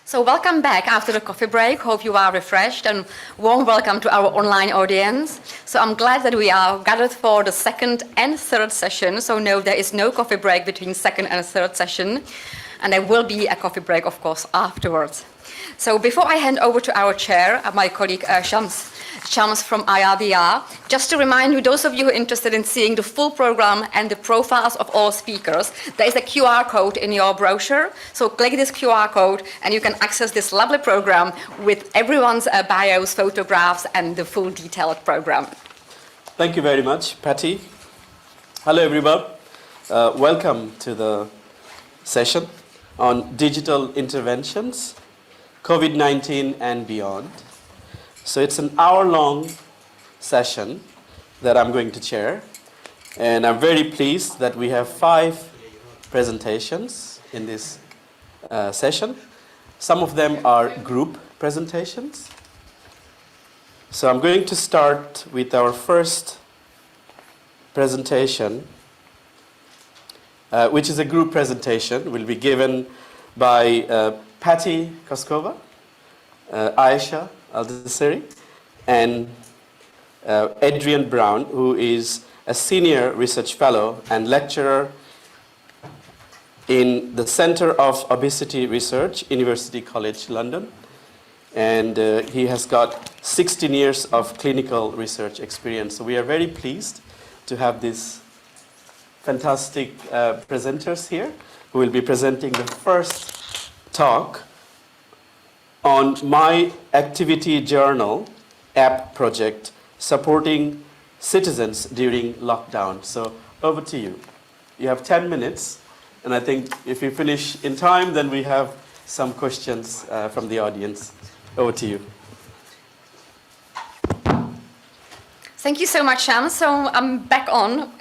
So welcome back after the coffee break. Hope you are refreshed, and warm welcome to our online audience. So I'm glad that we are gathered for the second and third session. So no, there is no coffee break between second and third session. And there will be a coffee break, of course, afterwards. So before I hand over to our chair, my colleague Shams from IRVR, just to remind you, those of you who are interested in seeing the full program and the profiles of all speakers, there is a QR code in your brochure. So click this QR code and you can access this lovely program with everyone's bios, photographs, and the full detailed program. Thank you very much, Patty. Hello, everyone. Welcome to the session on digital interventions, COVID-19 and beyond. So it's an hour-long session that I'm going to chair, and I'm very pleased that we have 5 presentations in this session. Some of them are group presentations. So I'm going to start with our first presentation, which is a group presentation, will be given by Patty Koskova, Aisha Al-Desiri, and Adrian Brown, who is a senior research fellow and lecturer in the Center of Obesity Research, University College London. And he has got 16 years of clinical research experience. So we are very pleased to have these fantastic presenters here who will be presenting the first talk on my activity journal app project supporting citizens during lockdown. So over to you. You have 10 minutes, and I think if you finish in time, then we have some questions from the audience. Over to you. Thank you so much, Sham. So I'm back on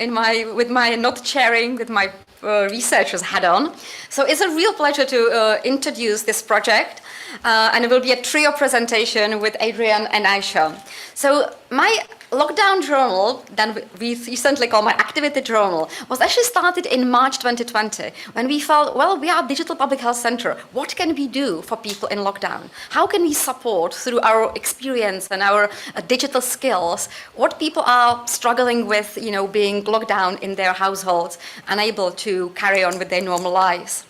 with my not chairing, with my researcher's hat on. So it's a real pleasure to introduce this project, and it will be a trio presentation with Adrian and Aisha. So my lockdown journal, that we recently call my activity journal, was actually started in March 2020 when we felt, well, we are a digital public health center. What can we do for people in lockdown? How can we support through our experience and our digital skills what people are struggling with, being locked down in their households, unable to carry on with their normal lives?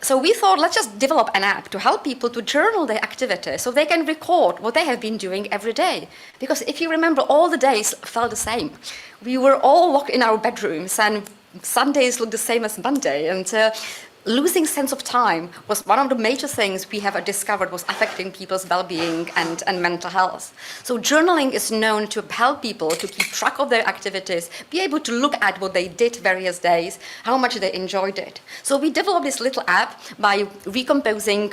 So we thought, let's just develop an app to help people to journal their activity so they can record what they have been doing every day. Because if you remember, all the days felt the same. We were all locked in our bedrooms, and Sundays looked the same as Monday. And losing sense of time was one of the major things we have discovered was affecting people's well-being and mental health. So journaling is known to help people to keep track of their activities, be able to look at what they did various days, how much they enjoyed it. So we developed this little app by recomposing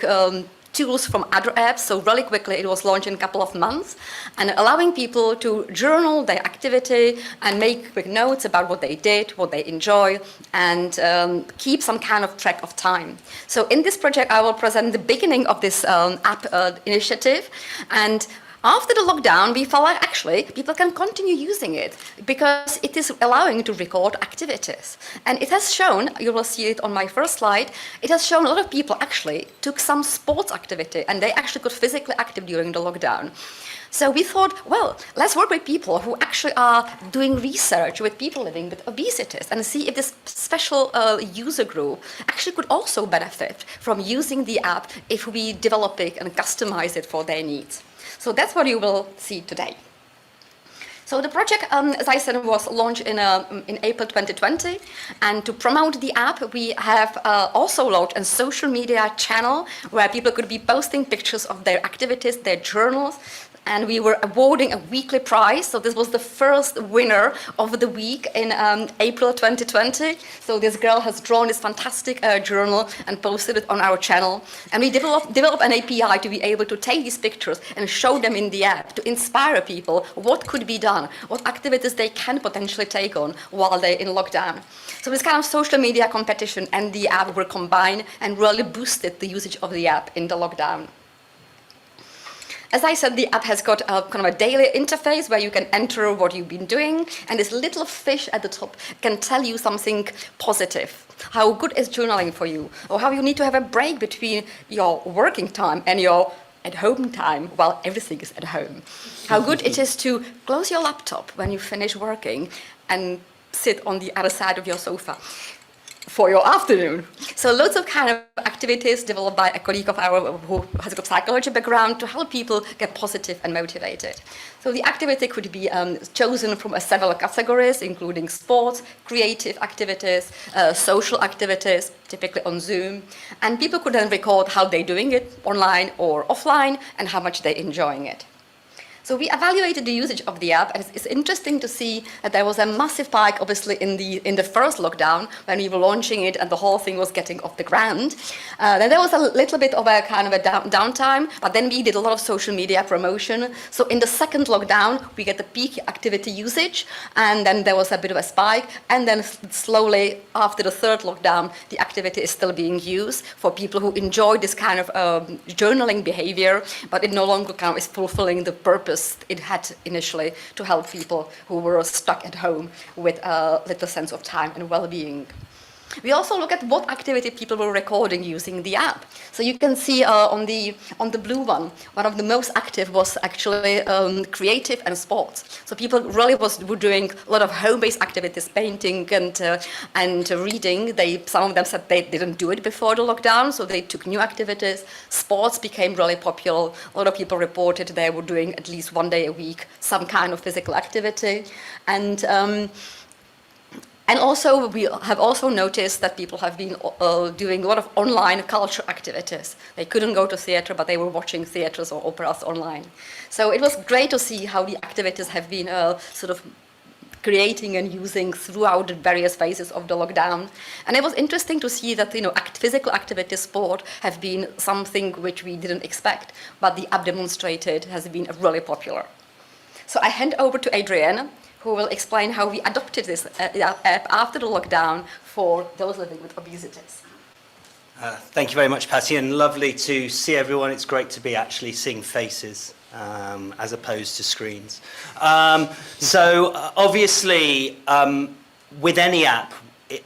tools from other apps. So really quickly, it was launched in a couple of months, and allowing people to journal their activity and make quick notes about what they did, what they enjoy, and keep some kind of track of time. So in this project, I will present the beginning of this app initiative. And after the lockdown, we felt like actually people can continue using it because it is allowing to record activities. And it has shown, you will see it on my first slide, it has shown a lot of people actually took some sports activity and they actually got physically active during the lockdown. So we thought, well, let's work with people who actually are doing research with people living with obesity and see if this special user group actually could also benefit from using the app if we develop it and customize it for their needs. So that's what you will see today. So the project, as I said, was launched in April 2020. And to promote the app, we have also launched a social media channel where people could be posting pictures of their activities, their journals. And we were awarding a weekly prize. So this was the first winner of the week in April 2020. So this girl has drawn this fantastic journal and posted it on our channel. And we developed an API to be able to take these pictures and show them in the app to inspire people what could be done, what activities they can potentially take on while they're in lockdown. So this kind of social media competition and the app were combined and really boosted the usage of the app in the lockdown. As I said, the app has got a kind of a daily interface where you can enter what you've been doing, and this little fish at the top can tell you something positive. How good is journaling for you, or how you need to have a break between your working time and your at-home time while everything is at home. How good it is to close your laptop when you finish working and sit on the other side of your sofa for your afternoon. So lots of kind of activities developed by a colleague of ours who has got psychology background to help people get positive and motivated. So the activity could be chosen from several categories, including sports, creative activities, social activities, typically on Zoom. And people could then record how they're doing it online or offline and how much they're enjoying it. So we evaluated the usage of the app, and it's interesting to see that there was a massive spike, obviously, in the first lockdown when we were launching it and the whole thing was getting off the ground. Then there was a little bit of a kind of a downtime, but then we did a lot of social media promotion. So in the second lockdown, we get the peak activity usage, and then there was a bit of a spike, and then slowly after the third lockdown, the activity is still being used for people who enjoy this kind of journaling behavior, but it no longer kind of is fulfilling the purpose it had initially to help people who were stuck at home with a little sense of time and well-being. We also look at what activity people were recording using the app. So you can see on the blue one of the most active was actually creative and sports. So people really were doing a lot of home-based activities, painting and reading. Some of them said they didn't do it before the lockdown, so they took new activities. Sports became really popular. A lot of people reported they were doing at least one day a week some kind of physical activity. And also, we have also noticed that people have been doing a lot of online culture activities. They couldn't go to theater, but they were watching theaters or operas online. So it was great to see how the activities have been sort of creating and using throughout the various phases of the lockdown. And it was interesting to see that, physical activity, sport, have been something which we didn't expect, but the app demonstrated has been really popular. So I hand over to Adrienne, who will explain how we adopted this app after the lockdown for those living with obesity. Thank you very much, Patty, and lovely to see everyone. It's great to be actually seeing faces as opposed to screens. Obviously, with any app,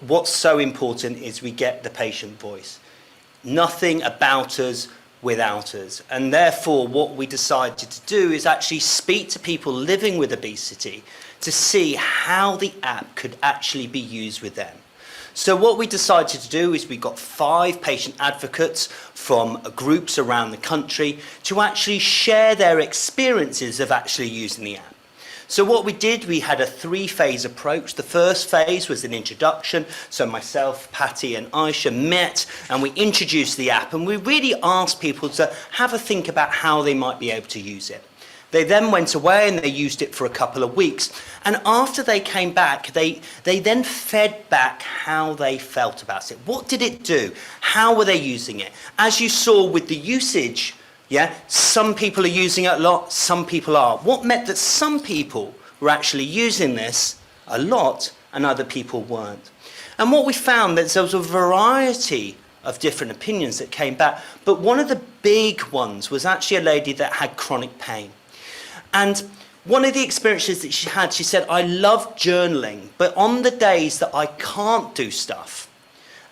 what's so important is we get the patient voice. Nothing about us without us. And therefore, what we decided to do is actually speak to people living with obesity to see how the app could actually be used with them. So what we decided to do is we got 5 patient advocates from groups around the country to actually share their experiences of actually using the app. So what we did, we had a 3-phase approach. The first phase was an introduction. So myself, Patty and Aisha met and we introduced the app, and we really asked people to have a think about how they might be able to use it. They then went away and they used it for a couple of weeks. And after they came back, they then fed back how they felt about it. What did it do? How were they using it? As you saw with the usage, some people are using it a lot, some people are. What meant that some people were actually using this a lot and other people weren't? And what we found that there was a variety of different opinions that came back, but one of the big ones was actually a lady that had chronic pain. And one of the experiences that she had, she said, I love journaling, but on the days that I can't do stuff,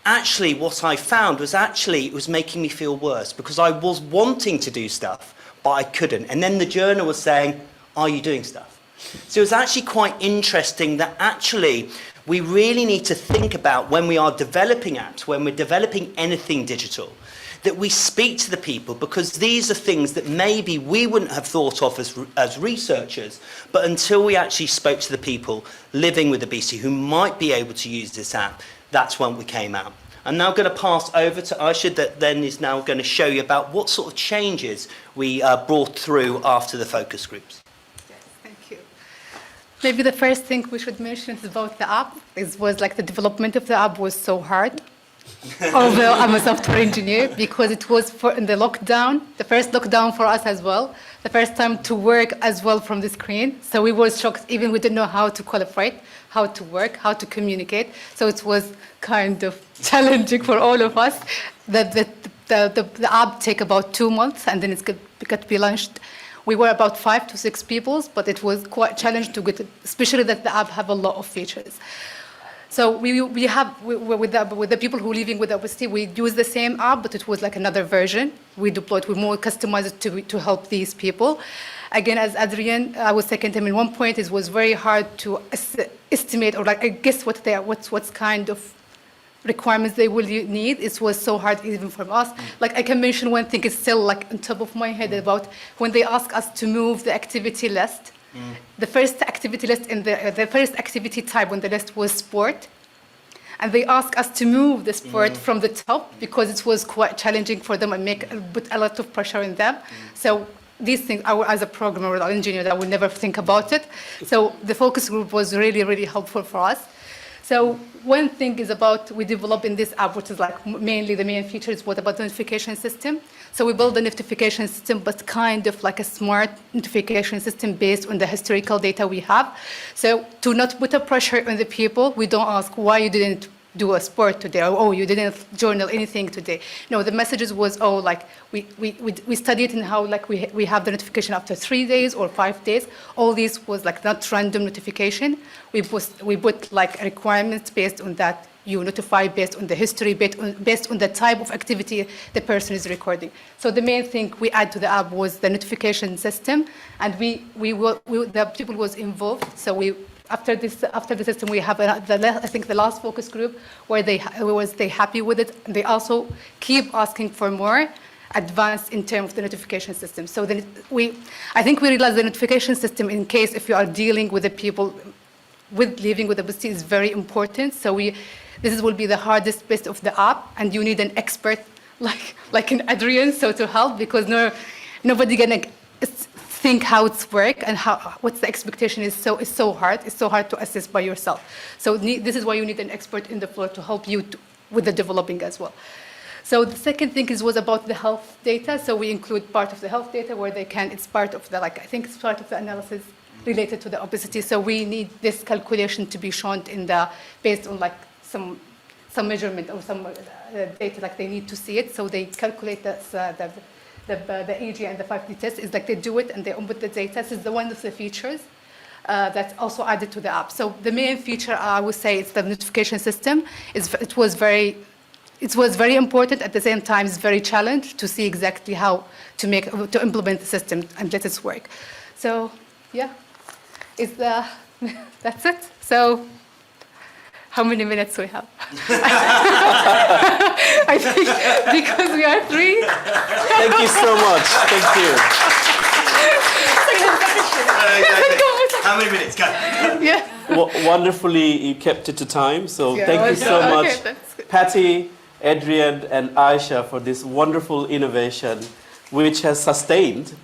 actually what I found was it was making me feel worse because I was wanting to do stuff, but I couldn't. And then the journal was saying, are you doing stuff? So it was actually quite interesting that actually we really need to think about when we are developing apps, when we're developing anything digital, that we speak to the people, because these are things that maybe we wouldn't have thought of as researchers, but until we actually spoke to the people living with obesity who might be able to use this app, that's when we came out. I'm now going to pass over to Aisha, that then is now going to show you about what sort of changes we brought through after the focus groups. Yes, thank you. Maybe the first thing we should mention is about the app. Was like the development of the app was so hard. Although I'm a software engineer, because it was in the lockdown, the first lockdown for us as well, the first time to work as well from the screen. So we were shocked, even we didn't know how to collaborate, how to work, how to communicate. So it was kind of challenging for all of us. the app take about 2 months, and then it's got to be launched. We were about 5 to 6 people, but it was quite challenging to get it, especially that the app have a lot of features. So we have with the people who are living with obesity, we use the same app, but it was like another version. We deployed, we more customized it to help these people. Again, as Adrian, I was second him in one point. It was very hard to estimate or like I guess what's kind of requirements they will need. It was so hard even for us. Like I can mention one thing, it's still like on top of my head about when they ask us to move the activity list. The first activity list in the first activity type on the list was sport. And they asked us to move the sport from the top because it was quite challenging for them and put a lot of pressure on them. So these things, as a programmer or engineer, I would never think about it. So the focus group was really, really helpful for us. So one thing is about we develop in this app, which is like mainly the main feature is what about the notification system. So we build a notification system, but kind of like a smart notification system based on the historical data we have. So to not put a pressure on the people, we don't ask why you didn't do a sport today, or oh, you didn't journal anything today. No, the messages was, oh, like we studied in how like we have the notification after 3 days or 5 days. All these was like not random notification. We put like requirements based on that. You notify based on the history, based on the type of activity the person is recording. So the main thing we add to the app was the notification system, and the people was involved. So after the system, we have I think the last focus group where they happy with it. And they also keep asking for more advanced in terms of the notification system. So then I think we realized the notification system in case if you are dealing with the people with living with obesity is very important. So this will be the hardest bit of the app, and you need an expert like an Adrian to help because nobody gonna think how it's work and what's the expectation is so hard. It's so hard to assess by yourself. So this is why you need an expert in the floor to help you with the developing as well. So the second thing was about the health data. So we include part of the health data where it's part of the I think it's part of the analysis related to the obesity. So we need this calculation to be shown based on like some measurement or some data, like they need to see it. So they calculate the AG and the 5D test is like they do it and they input the data. This is one of the features that's also added to the app. So the main feature I would say is the notification system. It was very important at the same time. It's very challenging to see exactly how to implement the system and let it work. So yeah, that's it. So how many minutes we have? I think because we are 3. Thank you so much. Thank you. How many minutes? Go. Yeah. Wonderfully, you kept it to time. So Yeah, thank you so much, that's good. Patty, Adrian, and Aisha for this wonderful innovation, which has sustained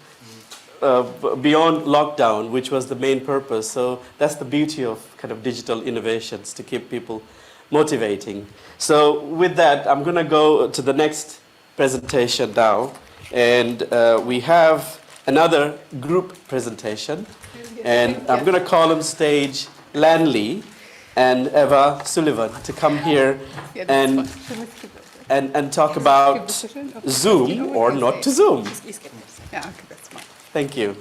beyond lockdown, which was the main purpose. So that's the beauty of kind of digital innovations, to keep people motivating. So with that, I'm going to go to the next presentation now. And we have another group presentation. And I'm going to call on stage Lanley and Eva Sullivan to come here and talk about Zoom or not to Zoom. Yeah, okay, that's fine. Thank you.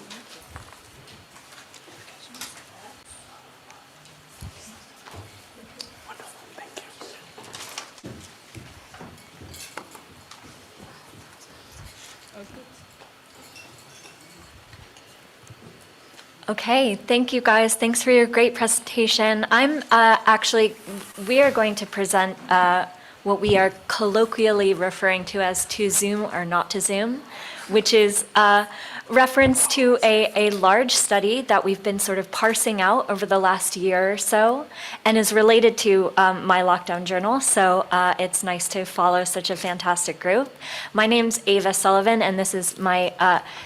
Okay, thank you guys. Thanks for your great presentation. We are going to present what we are colloquially referring to as to Zoom or not to Zoom, which is reference to a large study that we've been sort of parsing out over the last year or so and is related to my lockdown journal. So it's nice to follow such a fantastic group. My name's Ava Sullivan, and this is my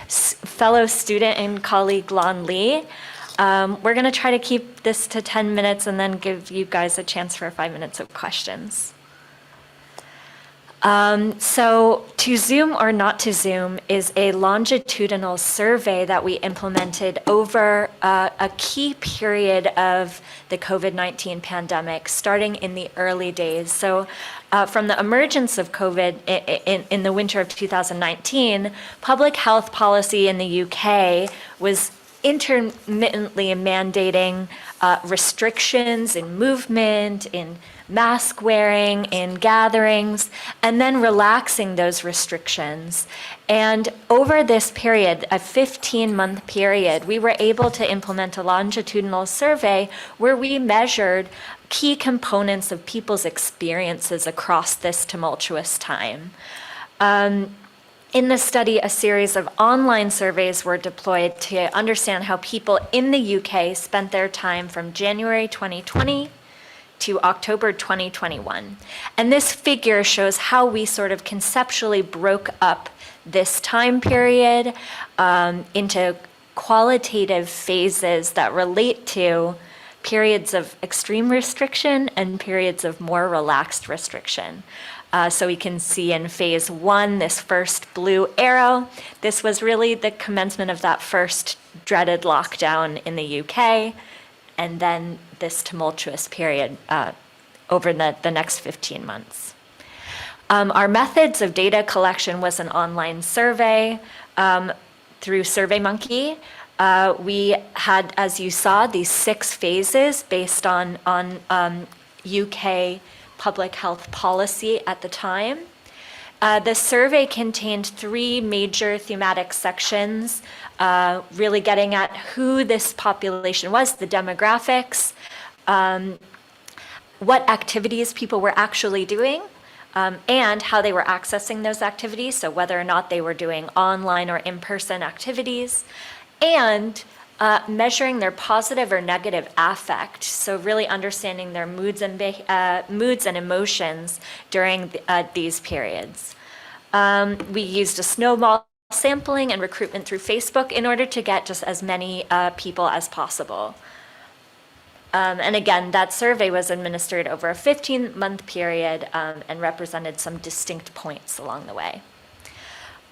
fellow student and colleague, Lan Lee. We're going to try to keep this to 10 minutes and then give you guys a chance for 5 minutes of questions. So to Zoom or not to Zoom is a longitudinal survey that we implemented over a key period of the COVID-19 pandemic, starting in the early days. So from the emergence of COVID in the winter of 2019, public health policy in the UK was intermittently mandating restrictions in movement, in mask wearing, in gatherings, and then relaxing those restrictions. And over this period, a 15-month period, we were able to implement a longitudinal survey where we measured key components of people's experiences across this tumultuous time. In the study, a series of online surveys were deployed to understand how people in the UK spent their time from January 2020 to October 2021. And this figure shows how we sort of conceptually broke up this time period into qualitative phases that relate to periods of extreme restriction and periods of more relaxed restriction. So we can see in phase 1, this first blue arrow, this was really the commencement of that first dreaded lockdown in the UK, and then this tumultuous period over the next 15 months. Our methods of data collection was an online survey through SurveyMonkey. We had, as you saw, these 6 phases based on UK public health policy at the time. The survey contained 3 major thematic sections, really getting at who this population was, the demographics, what activities people were actually doing, and how they were accessing those activities, so whether or not they were doing online or in-person activities, and measuring their positive or negative affect, so really understanding their moods and emotions during these periods. We used a snowball sampling and recruitment through Facebook in order to get just as many people as possible. And again, that survey was administered over a 15-month period and represented some distinct points along the way.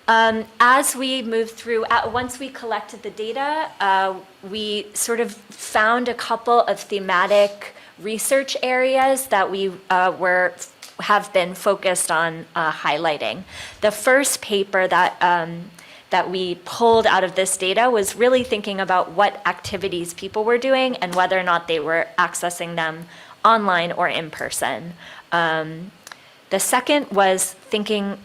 As we moved through, once we collected the data, we sort of found a couple of thematic research areas that we have been focused on highlighting. The first paper that we pulled out of this data was really thinking about what activities people were doing and whether or not they were accessing them online or in person. The second was thinking,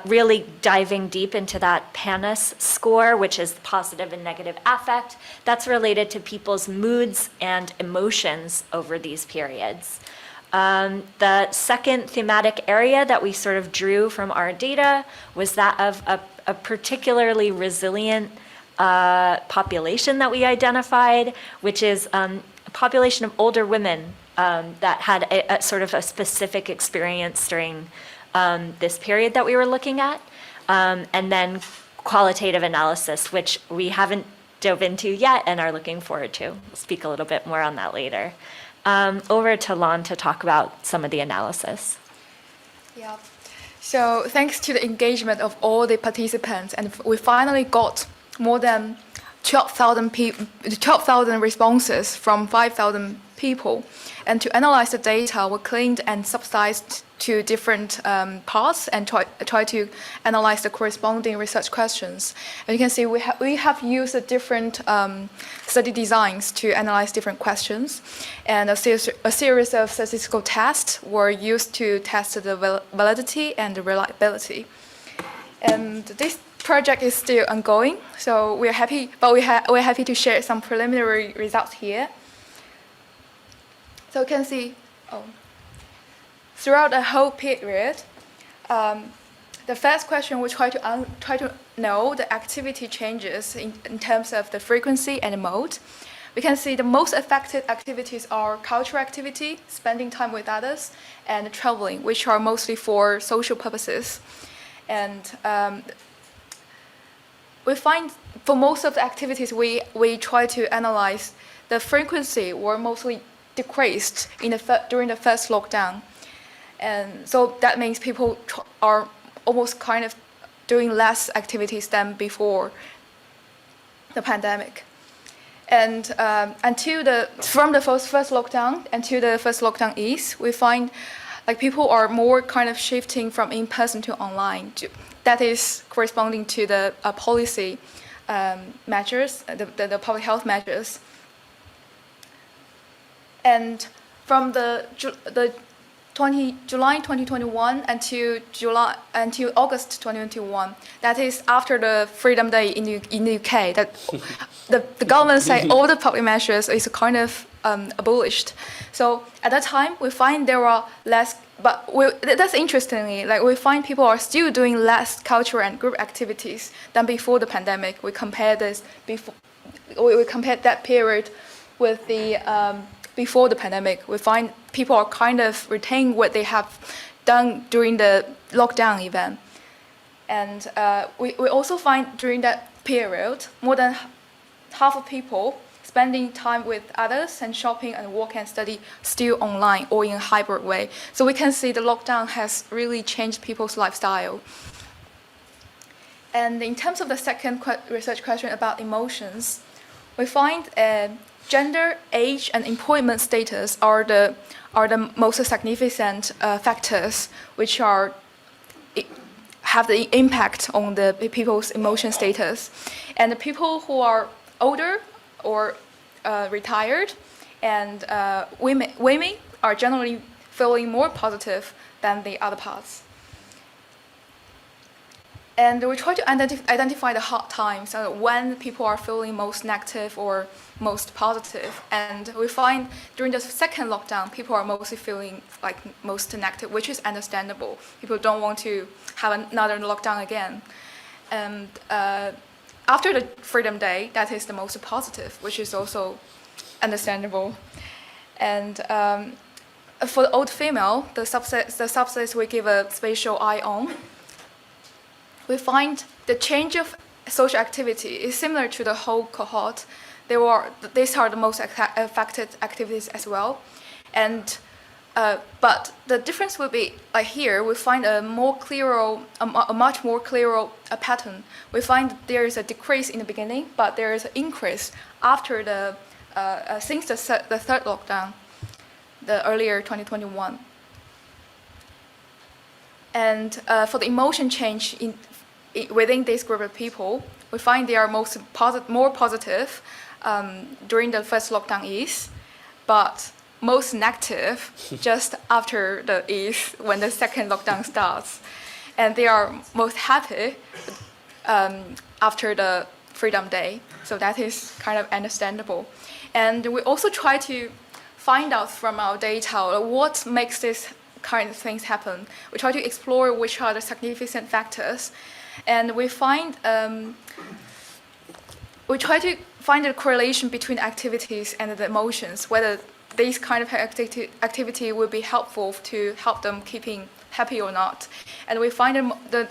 really diving deep into that PANAS score, which is positive and negative affect. That's related to people's moods and emotions over these periods. The second thematic area that we sort of drew from our data was that of a particularly resilient population that we identified, which is a population of older women that had a sort of a specific experience during this period that we were looking at. And then qualitative analysis, which we haven't dove into yet and are looking forward to. We'll speak a little bit more on that later. Over to Lon to talk about some of the analysis. Yeah. So thanks to the engagement of all the participants, and we finally got more than 12,000 responses from 5,000 people. And to analyze the data, we cleaned and subsized to different parts and try to analyze the corresponding research questions. And you can see we have used different study designs to analyze different questions. And a series of statistical tests were used to test the validity and the reliability. And this project is still ongoing, so we're happy, but we're happy to share some preliminary results here. So you can see, throughout the whole period, the first question we try to know the activity changes in terms of the frequency and the mode. We can see the most affected activities are cultural activity, spending time with others, and traveling, which are mostly for social purposes. And we find for most of the activities we try to analyze, the frequency were mostly decreased during the first lockdown. And so that means people are almost kind of doing less activities than before the pandemic. And from the first lockdown until the first lockdown ease, we find like people are more kind of shifting from in-person to online. That is corresponding to the policy measures, the public health measures. And from the July 2021 until August 2021, that is after the Freedom Day in the UK, that the government say all the public measures is kind of abolished. So at that time, we find there are less, but that's interestingly, like we find people are still doing less cultural and group activities than before the pandemic. We compare that period with the before the pandemic. We find people are kind of retaining what they have done during the lockdown event. And we also find during that period, more than half of people spending time with others and shopping and work and study still online or in a hybrid way. So we can see the lockdown has really changed people's lifestyle. And in terms of the second research question about emotions, we find gender, age, and employment status are the most significant factors which have the impact on the people's emotion status. And the people who are older or retired and women are generally feeling more positive than the other parts. And we try to identify the hard times when people are feeling most negative or most positive. And we find during the second lockdown, people are mostly feeling like most negative, which is understandable. People don't want to have another lockdown again. And after the Freedom Day, that is the most positive, which is also understandable. And for the old female, the subsets we give a spatial eye on, we find the change of social activity is similar to the whole cohort. These are the most affected activities as well. And but the difference will be like here we find a much more clearer pattern. We find there is a decrease in the beginning, but there is an increase after since the third lockdown, the earlier 2021. And for the emotion change within this group of people, we find they are more positive during the first lockdown ease, but most negative just after the ease when the second lockdown starts. And they are most happy after the Freedom Day. So that is kind of understandable. And we also try to find out from our data what makes this kind of things happen. We try to explore which are the significant factors. And we try to find a correlation between activities and the emotions, whether this kind of activity will be helpful to help them keeping happy or not. And we find the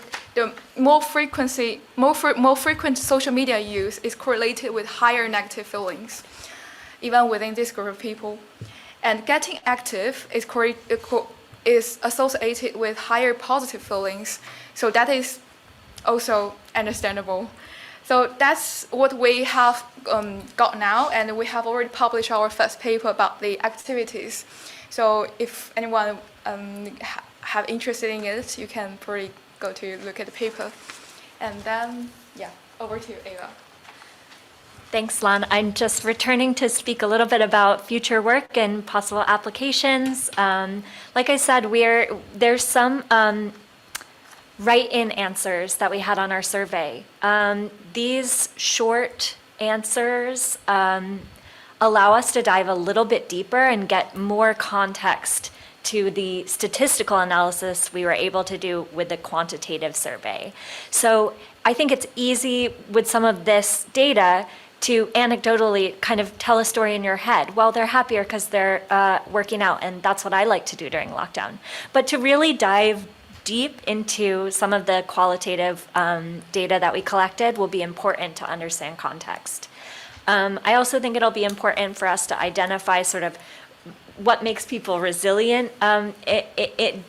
more frequent social media use is correlated with higher negative feelings, even within this group of people. And getting active is associated with higher positive feelings. So that is also understandable. So that's what we have got now, and we have already published our first paper about the activities. So if anyone have interested in it, you can probably go to look at the paper. And then, yeah, over to you, Ava. Thanks, Lan. I'm just returning to speak a little bit about future work and possible applications. Like I said, there's some write-in answers that we had on our survey. These short answers allow us to dive a little bit deeper and get more context to the statistical analysis we were able to do with the quantitative survey. So I think it's easy with some of this data to anecdotally kind of tell a story in your head. Well, they're happier because they're working out, and that's what I like to do during lockdown. But to really dive deep into some of the qualitative data that we collected will be important to understand context. I also think it'll be important for us to identify sort of what makes people resilient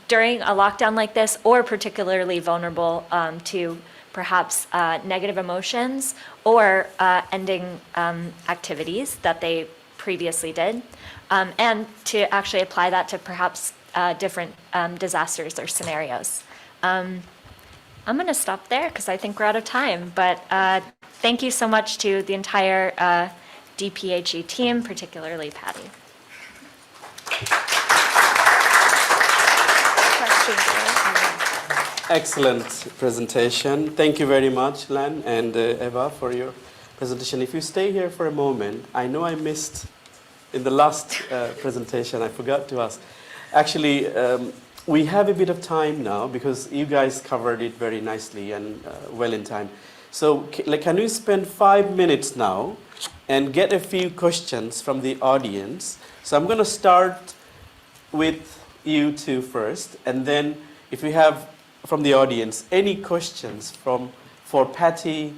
during a lockdown like this, or particularly vulnerable to perhaps negative emotions or ending activities that they previously did, and to actually apply that to perhaps different disasters or scenarios. I'm going to stop there because I think we're out of time, but thank you so much to the entire DPHE team, particularly Patty. Excellent presentation. Thank you very much, Lan and Eva, for your presentation. If you stay here for a moment, I know I missed in the last presentation, I forgot to ask. Actually, we have a bit of time now because you guys covered it very nicely and well in time. So can we spend 5 minutes now and get a few questions from the audience? So I'm going to start with you two first, and then if we have from the audience any questions for Patty,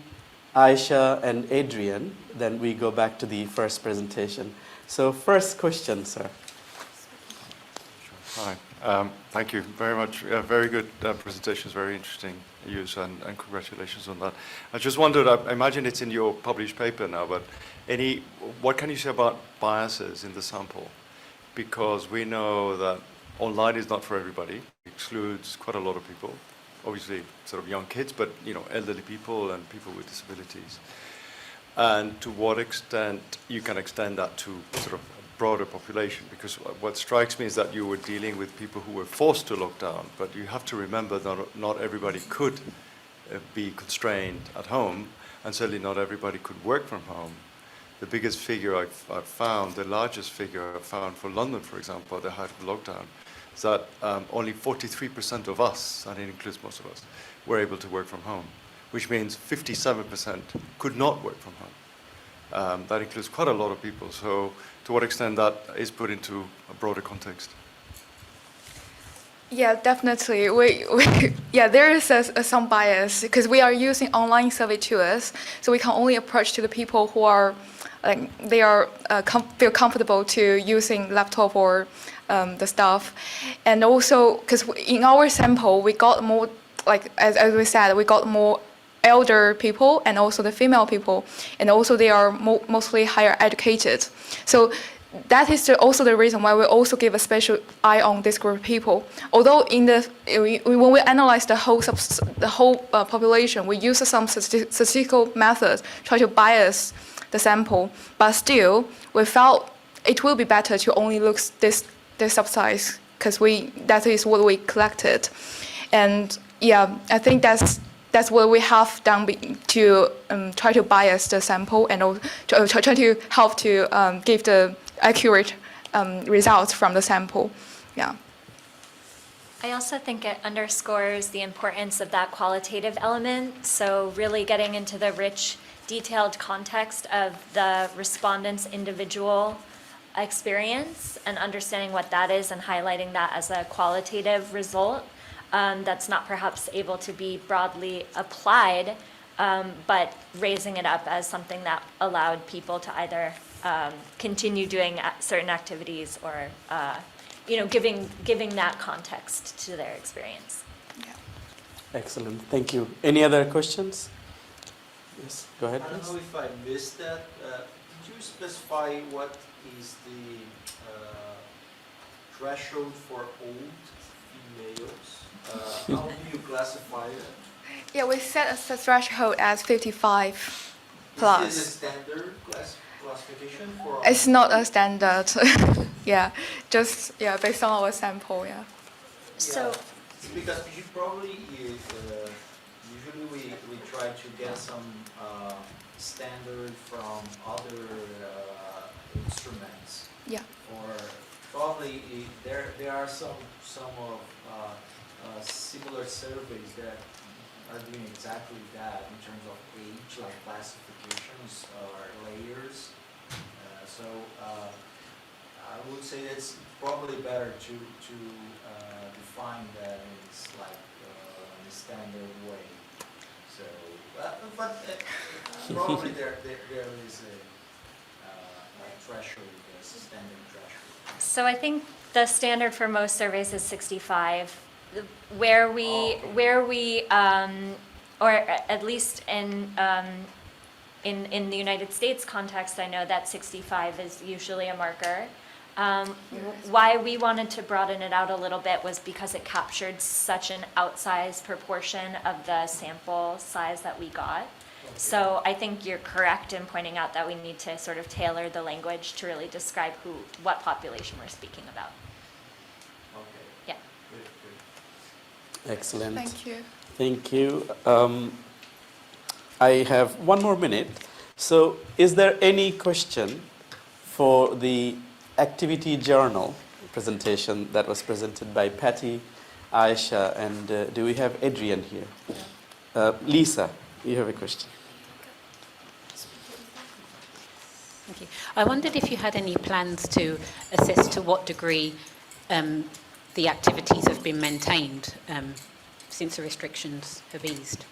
Aisha, and Adrian, then we go back to the first presentation. So first question, sir. Hi, thank you very much. Very good presentations, very interesting use, and congratulations on that. I just wondered, I imagine it's in your published paper now, but what can you say about biases in the sample? Because we know that online is not for everybody, it excludes quite a lot of people, obviously sort of young kids, but elderly people and people with disabilities. And to what extent you can extend that to sort of broader population, because what strikes me is that you were dealing with people who were forced to lock down, but you have to remember that not everybody could be constrained at home, and certainly not everybody could work from home. The biggest figure I've found, the largest figure I've found for London, for example, at the height of the lockdown, is that only 43% of us, and it includes most of us, were able to work from home, which means 57% could not work from home. That includes quite a lot of people. So to what extent that is put into a broader context? Yeah, definitely. There is some bias because we are using online survey tools, so we can only approach to the people who are feel comfortable to using laptop or the stuff, and also because in our sample we got more, like as we said, we got more elder people and also the female people, and also they are mostly higher educated. So that is also the reason why we also give a special eye on this group of people. Although when we analyze the whole population, we use some statistical methods try to bias the sample, but still we felt it will be better to only look this subsize because that is what we collected, and yeah, I think that's what we have done to try to bias the sample and try to help to give the accurate results from the sample. Yeah. I also think it underscores the importance of that qualitative element. So really getting into the rich, detailed context of the respondent's individual experience and understanding what that is and highlighting that as a qualitative result that's not perhaps able to be broadly applied, but raising it up as something that allowed people to either continue doing certain activities or giving that context to their experience. Yeah. Excellent, thank you. Any other questions? Yes, go ahead, I don't please. know if I missed that. Did you specify what is the threshold for old females? How do you classify it? Yeah, we set a threshold as 55 plus. Is this a standard classification for? It's not a standard. Yeah, just based on our sample. Yeah. So. It's because we should probably usually we try to get some standard from other instruments. Yeah. Or probably there are some of similar surveys that are doing exactly that in terms of age, like classifications or layers. So I would say it's probably better to define that it's like in a standard way. So, but probably there is a threshold, a standard threshold. So I think the standard for most surveys is 65. Where we, or at least in the United States context, I know that 65 is usually a marker. Why we wanted to broaden it out a little bit was because it captured such an outsized proportion of the sample size that we got. So I think you're correct in pointing out that we need to sort of tailor the language to really describe what population we're speaking about. Okay. Yeah. Good, good. Excellent. Thank you. Thank you. I have one more minute. So is there any question for the activity journal presentation that was presented by Patty, Aisha, and do we have Adrian here? Lisa, you have a question. Thank you. I wondered if you had any plans to assess to what degree the activities have been maintained since the restrictions have eased.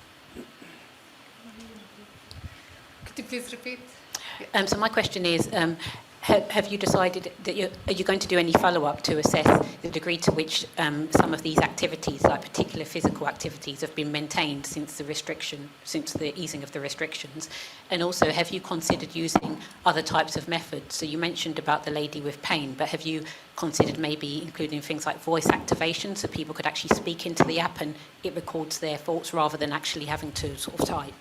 Could you please repeat? So my question is, have you decided that are you going to do any follow-up to assess the degree to which some of these activities, like particular physical activities, have been maintained since the easing of the restrictions? And also, have you considered using other types of methods? So you mentioned about the lady with pain, but have you considered maybe including things like voice activation, so people could actually speak into the app and it records their thoughts rather than actually having to sort of type?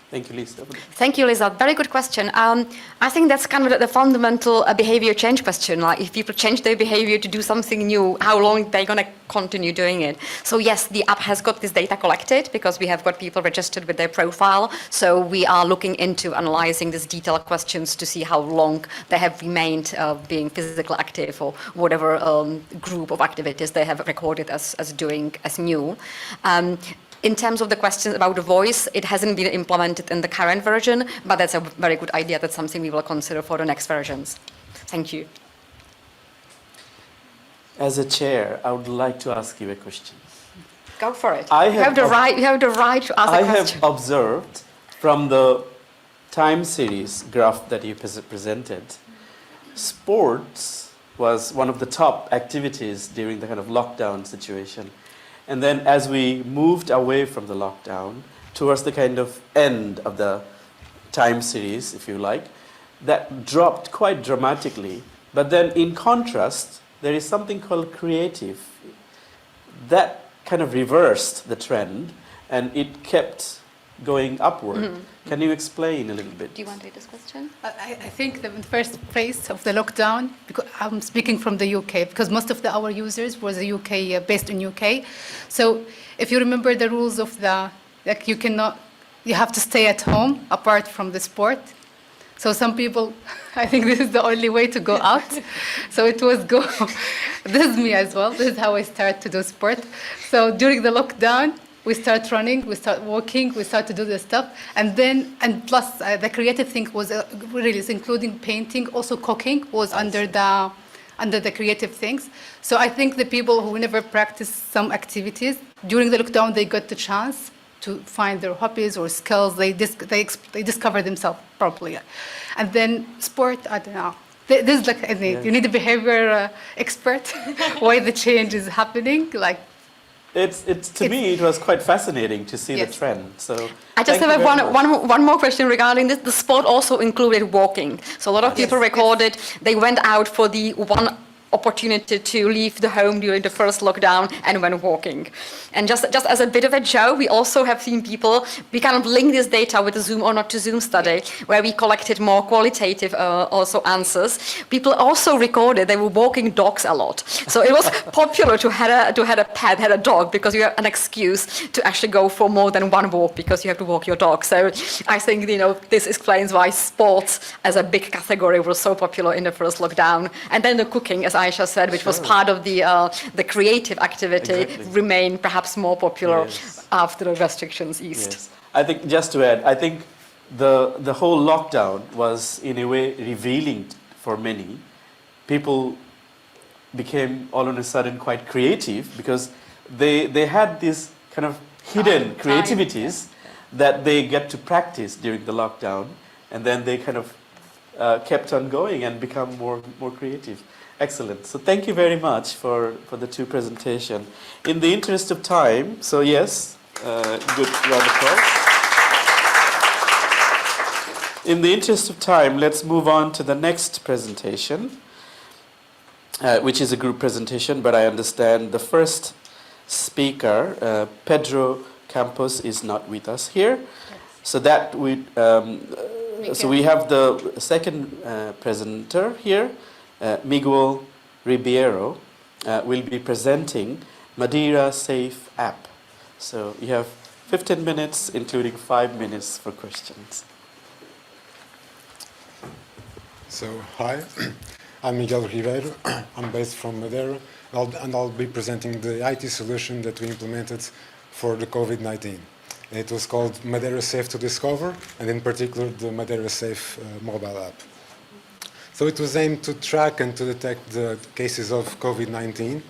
Thank you, Lisa. Thank you, Lisa. Very good question. I think that's kind of the fundamental behavior change question. Like, if people change their behavior to do something new, how long they're going to continue doing it? So yes, the app has got this data collected because we have got people registered with their profile. So we are looking into analyzing these detailed questions to see how long they have remained being physically active or whatever group of activities they have recorded as doing as new. In terms of the questions about the voice, it hasn't been implemented in the current version, but that's a very good idea. That's something we will consider for the next versions. Thank you. As a chair, I would like to ask you a question. Go for it. I You have the right to ask a question. have observed from the time series graph that you presented, sports was one of the top activities during the kind of lockdown situation. And then as we moved away from the lockdown towards the kind of end of the time series, if you like, that dropped quite dramatically. But then in contrast, there is something called creative. That kind of reversed the trend and it kept going upward. Mm-hmm. Can you explain a little bit? Do you want to take this question? I think the first phase of the lockdown, because I'm speaking from the UK, because most of our users was the UK, based in UK. So if you remember the rules of you have to stay at home apart from the sport. So some people, I think this is the only way to go out. So it was this is me as well. This is how I start to do sport. So during the lockdown, we start running, we start walking, we start to do this stuff. And plus the creative thing was really including painting, also cooking was under the creative things. So I think the people who never practiced some activities, during the lockdown, they got the chance to find their hobbies or skills. They discover themselves properly. And then sport, I don't know. This is like, you need a behavior expert, why the change is happening. Like, to me, it was quite fascinating to see the trend. So I just have one more question regarding this. The sport also included walking. So a lot of people recorded they went out for the one opportunity to leave the home during the first lockdown and went walking. And just as a bit of a joke, we also have seen people, we kind of link this data with the Zoom or not to Zoom study, where we collected more qualitative also answers. People also recorded they were walking dogs a lot. So it was popular to have a pet, had a dog, because you have an excuse to actually go for more than one walk because you have to walk your dog. So I think, this explains why sports as a big category was so popular in the first lockdown. And then the cooking, as Aisha said, which was part of the creative activity, remained perhaps more popular after the restrictions eased. Yes. I think, just to add, I think the whole lockdown was in a way revealing for many. People became all of a sudden quite creative because they had these kind of hidden creativities that they get to practice during the lockdown, and then they kind of kept on going and become more creative. Excellent. So thank you very much for the two presentations. In the interest of time, so yes, good round of applause. In the interest of time, let's move on to the next presentation, which is a group presentation, but I understand the first speaker, Pedro Campos, is not with us here. So that we have the second presenter here, Miguel Ribeiro, will be presenting MadeiraSafe app. So you have 15 minutes, including 5 minutes for questions. So, hi, I'm Miguel Ribeiro. I'm based from Madeira, and I'll be presenting the IT solution that we implemented for the COVID-19. It was called MadeiraSafe to Discover, and in particular the MadeiraSafe mobile app. So it was aimed to track and to detect the cases of COVID-19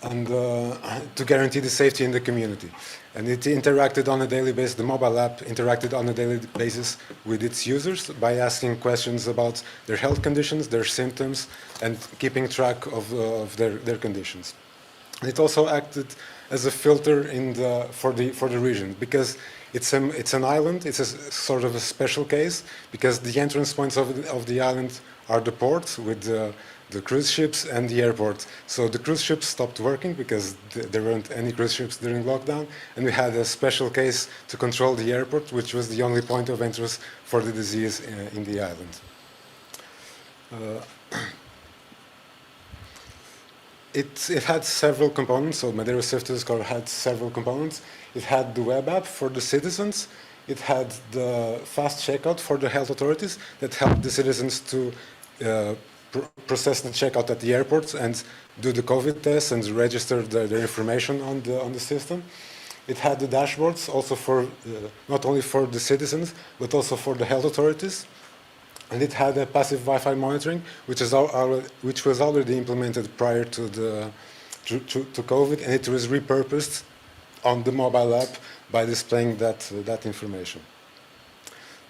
and to guarantee the safety in the community. And it interacted on a daily basis, the mobile app interacted on a daily basis with its users by asking questions about their health conditions, their symptoms, and keeping track of their conditions. It also acted as a filter for the region, because it's an island. It's a sort of a special case because the entrance points of the island are the ports with the cruise ships and the airport. So the cruise ships stopped working because there weren't any cruise ships during lockdown, and we had a special case to control the airport, which was the only point of entrance for the disease in the island. It had several components, so MadeiraSafe to Discover had several components. It had the web app for the citizens. It had the fast checkout for the health authorities that helped the citizens to process the checkout at the airports and do the COVID tests and register their information on the system. It had the dashboards also for not only for the citizens but also for the health authorities. And it had a passive Wi-Fi monitoring, which was already implemented prior to COVID, and it was repurposed on the mobile app by displaying that information.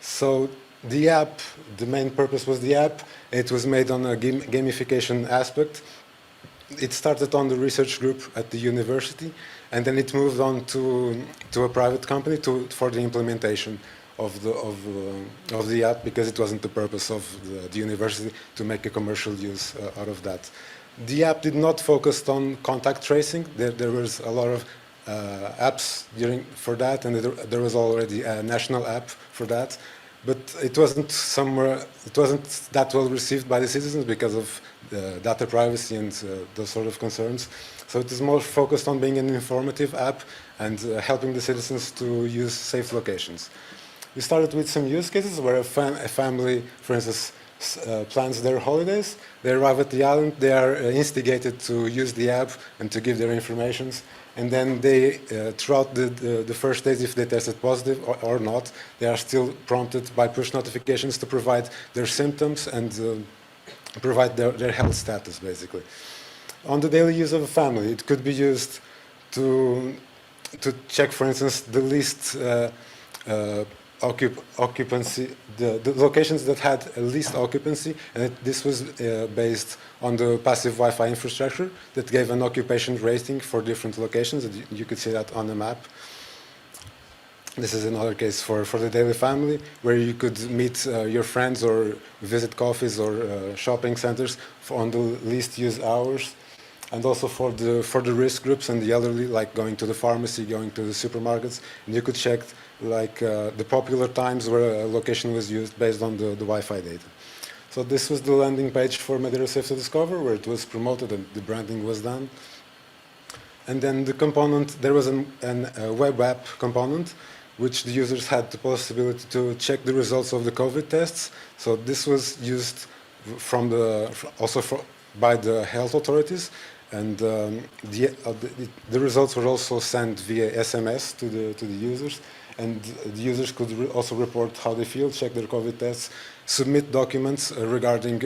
So the app, the main purpose was the app. It was made on a gamification aspect. It started on the research group at the university, and then it moved on to a private company for the implementation of the app, because it wasn't the purpose of the university to make a commercial use out of that. The app did not focus on contact tracing. There was a lot of apps for that, and there was already a national app for that. But it wasn't that well received by the citizens because of data privacy and those sort of concerns. So it is more focused on being an informative app and helping the citizens to use safe locations. We started with some use cases where a family, for instance, plans their holidays. They arrive at the island, they are instigated to use the app and to give their information. And then they, throughout the first days, if they tested positive or not, they are still prompted by push notifications to provide their symptoms and provide their health status, basically. On the daily use of a family, it could be used to check, for instance, the least occupancy, the locations that had least occupancy, and this was based on the passive Wi-Fi infrastructure that gave an occupation rating for different locations. You could see that on the map. This is another case for the daily family, where you could meet your friends or visit coffees or shopping centers on the least used hours. And also for the risk groups and the elderly, like going to the pharmacy, going to the supermarkets, and you could check like the popular times where a location was used based on the Wi-Fi data. So this was the landing page for MadeiraSafe to Discover, where it was promoted and the branding was done. And then the component, there was a web app component, which the users had the possibility to check the results of the COVID tests. So this was used by the health authorities. And the results were also sent via SMS to the users, and the users could also report how they feel, check their COVID tests, submit documents regarding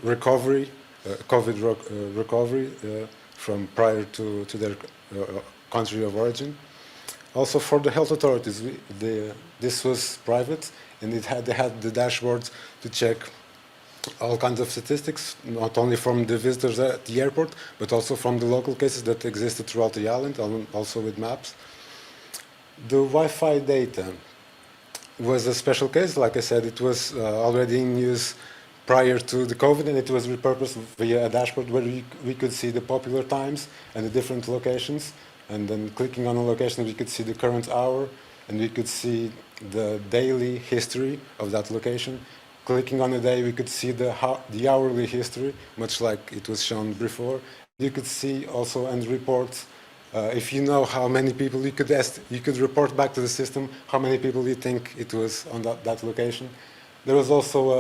recovery, COVID recovery from prior to their country of origin. Also for the health authorities, this was private, and they had the dashboard to check all kinds of statistics, not only from the visitors at the airport, but also from the local cases that existed throughout the island, also with maps. The Wi-Fi data was a special case. Like I said, it was already in use prior to the COVID, and it was repurposed via a dashboard where we could see the popular times and the different locations. And then clicking on a location, we could see the current hour, and we could see the daily history of that location. Clicking on a day, we could see the hourly history, much like it was shown before. You could see also and report, if you know how many people you could report back to the system how many people you think it was on that location. There was also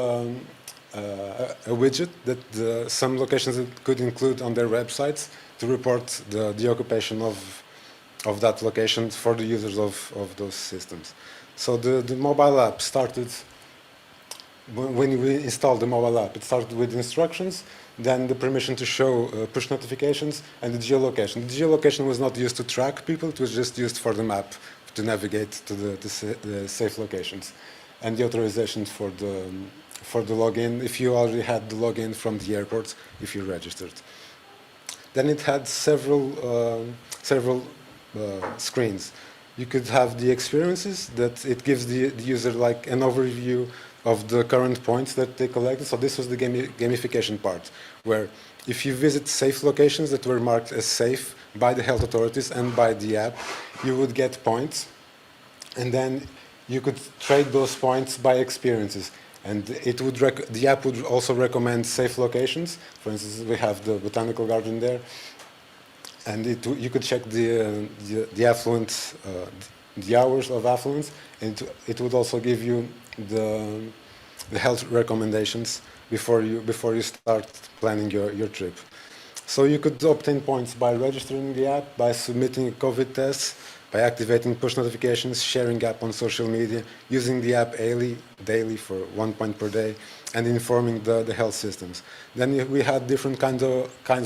a widget that some locations could include on their websites to report the occupation of that location for the users of those systems. So the mobile app started, when we installed the mobile app, it started with instructions, then the permission to show push notifications, and the geolocation. The geolocation was not used to track people, it was just used for the map to navigate to the safe locations. And the authorization for the login, if you already had the login from the airport, if you registered. Then it had several screens. You could have the experiences that it gives the user like an overview of the current points that they collected. So this was the gamification part, where if you visit safe locations that were marked as safe by the health authorities and by the app, you would get points, and then you could trade those points by experiences. And the app would also recommend safe locations. For instance, we have the botanical garden there, and you could check the affluent, the hours of affluence, and it would also give you the health recommendations before you start planning your trip. So you could obtain points by registering the app, by submitting a COVID test, by activating push notifications, sharing app on social media, using the app daily for 1 point per day, and informing the health systems. Then we had different kinds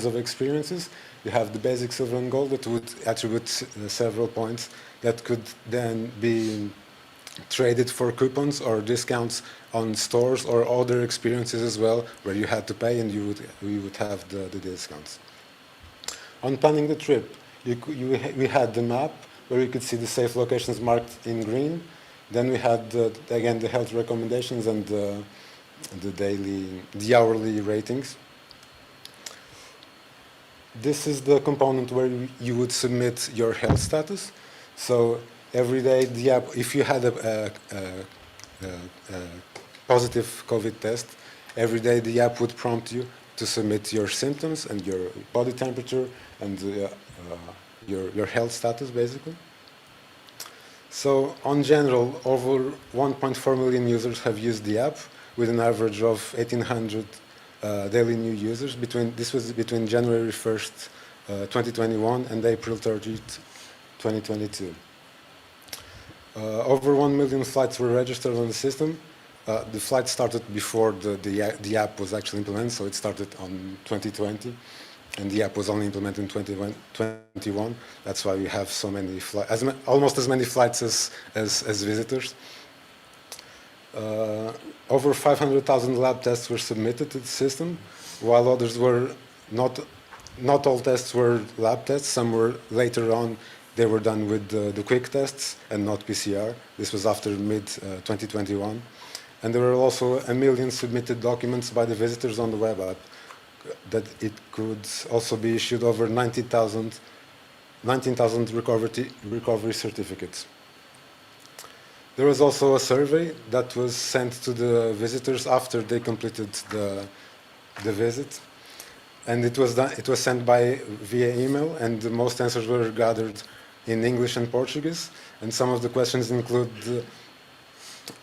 of experiences. You have the basic silver and gold that would attribute several points that could then be traded for coupons or discounts on stores or other experiences as well, where you had to pay and you would have the discounts. On planning the trip, we had the map where you could see the safe locations marked in green. Then we had again the health recommendations and the hourly ratings. This is the component where you would submit your health status. So every day the app, if you had a positive COVID test, every day the app would prompt you to submit your symptoms and your body temperature and your health status, basically. So, on general, over 1.4 million users have used the app, with an average of 1,800 daily new users. This was between January 1st, 2021 and April 30th, 2022. Over 1 million flights were registered on the system. The flight started before the app was actually implemented, so it started on 2020. And the app was only implemented in 2021. That's why we have so many flights, almost as many flights as visitors. Over 500,000 lab tests were submitted to the system, while others were not all tests were lab tests. Some were later on, they were done with the quick tests and not PCR. This was after mid-2021. And there were also 1 million submitted documents by the visitors on the web app, that it could also be issued over 19,000 recovery certificates. There was also a survey that was sent to the visitors after they completed the visit, and it was sent via email, and most answers were gathered in English and Portuguese, and some of the questions include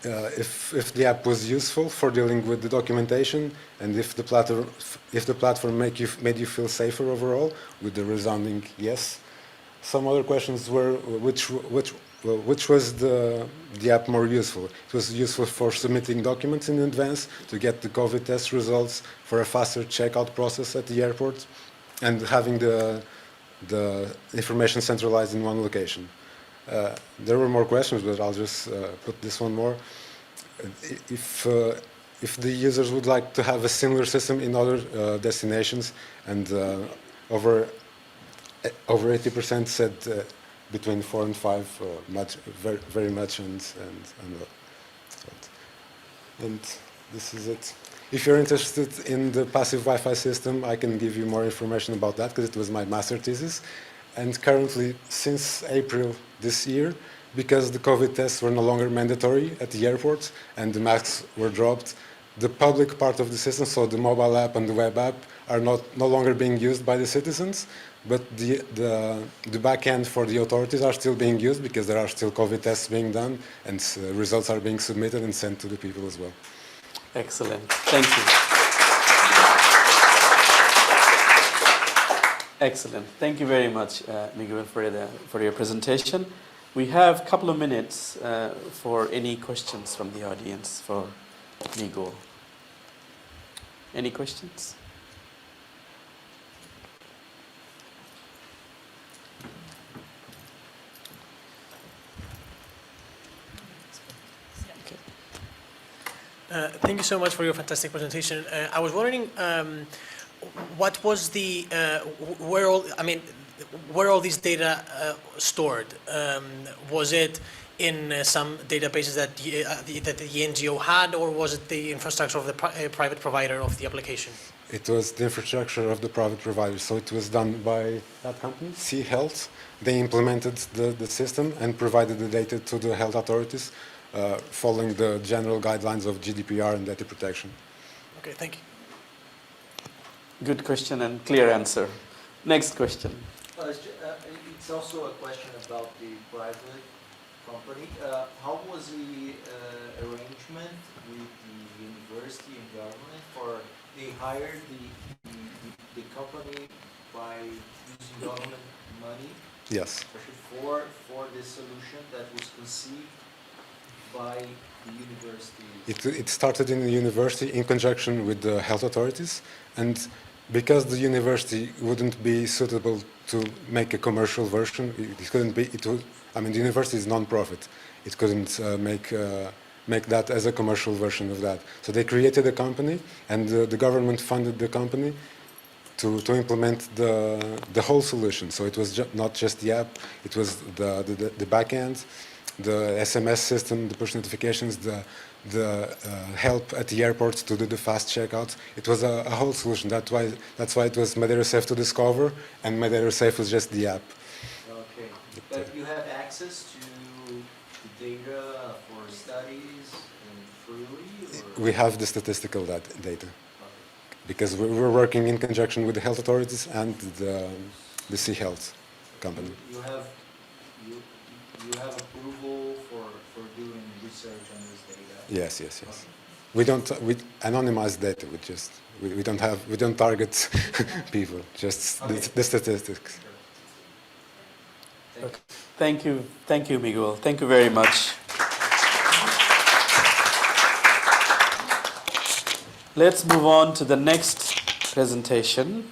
if the app was useful for dealing with the documentation, and if the platform made you feel safer overall, with the resounding yes. Some other questions were which was the app more useful? It was useful for submitting documents in advance to get the COVID test results, for a faster checkout process at the airport, and having the information centralized in one location. There were more questions, but I'll just put this one more. If the users would like to have a similar system in other destinations, and over 80% said between 4 and 5, very much, and this is it. If you're interested in the passive Wi-Fi system, I can give you more information about that, because it was my master thesis. And currently, since April this year, because the COVID tests were no longer mandatory at the airports and the masks were dropped, the public part of the system, so the mobile app and the web app, are no longer being used by the citizens, but the back end for the authorities are still being used, because there are still COVID tests being done, and results are being submitted and sent to the people as well. Excellent. Thank you. Excellent. Thank you very much, Miguel, for your presentation. We have a couple of minutes for any questions from the audience for Miguel. Any questions? Thank you so much for your fantastic presentation. I was wondering, what was the where all these data stored? Was it in some databases that the NGO had, or was it the infrastructure of the private provider of the application? It was the infrastructure of the private provider, so it was done by that company, C Health. They implemented the system and provided the data to the health authorities, following the general guidelines of GDPR and data protection. Okay, thank you. Good question and clear answer. Next question. It's also a question about the private company. How was the arrangement with the university and government? For they hired the company by using government money? Yes. For this solution that was conceived by the university? It started in the university in conjunction with the health authorities, and because the university wouldn't be suitable to make a commercial version, it couldn't be. The university is non-profit. It couldn't make that as a commercial version of that. So they created a company, and the government funded the company to implement the whole solution. So it was not just the app; it was the back end, the SMS system, the push notifications, the help at the airports to do the fast checkout. It was a whole solution. That's why it was MadeiraSafe to discover, and MadeiraSafe was just the app. Okay, but you have access to the data for studies and freely? Or? We have the statistical data, because we're working in conjunction with the health authorities and the C Health company. You have approval for doing research on this data? Yes. Okay. We anonymize data. We don't target people. Just okay. the statistics. Sure. Thank you, Miguel. Thank you very much. Let's move on to the next presentation,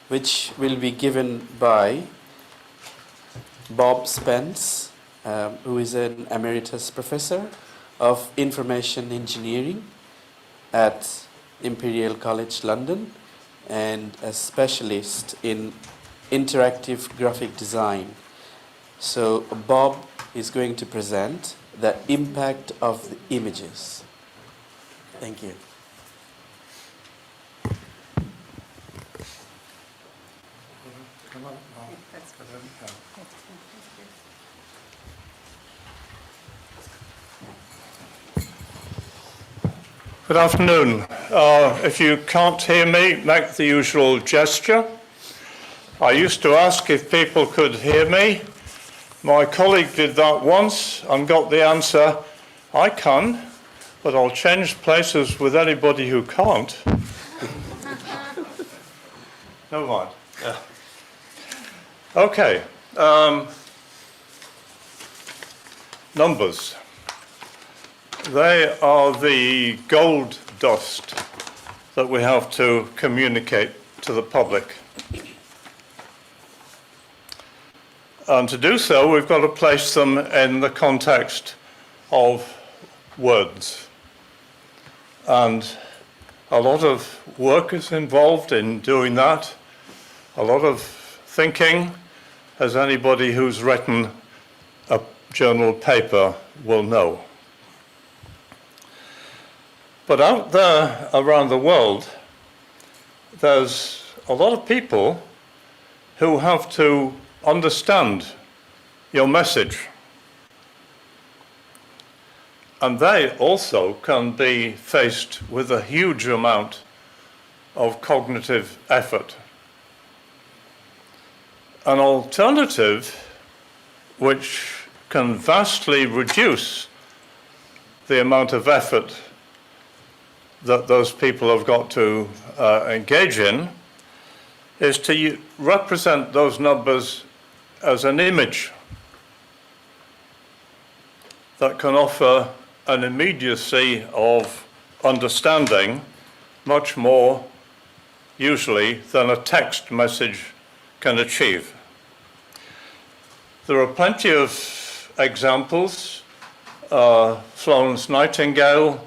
which will be given by Bob Spence, who is an emeritus professor of information engineering at Imperial College London and a specialist in interactive graphic design. So Bob is going to present the impact of the images. Thank you. Good afternoon. If you can't hear me, make the usual gesture. I used to ask if people could hear me. My colleague did that once and got the answer, I can, but I'll change places with anybody who can't. Never mind. Okay. Numbers. They are the gold dust that we have to communicate to the public. And to do so, we've got to place them in the context of words. And a lot of work is involved in doing that, a lot of thinking, as anybody who's written a journal paper will know. But out there around the world, there's a lot of people who have to understand your message. And they also can be faced with a huge amount of cognitive effort. An alternative which can vastly reduce the amount of effort that those people have got to engage in is to represent those numbers as an image that can offer an immediacy of understanding much more usually than a text message can achieve. There are plenty of examples, Florence Nightingale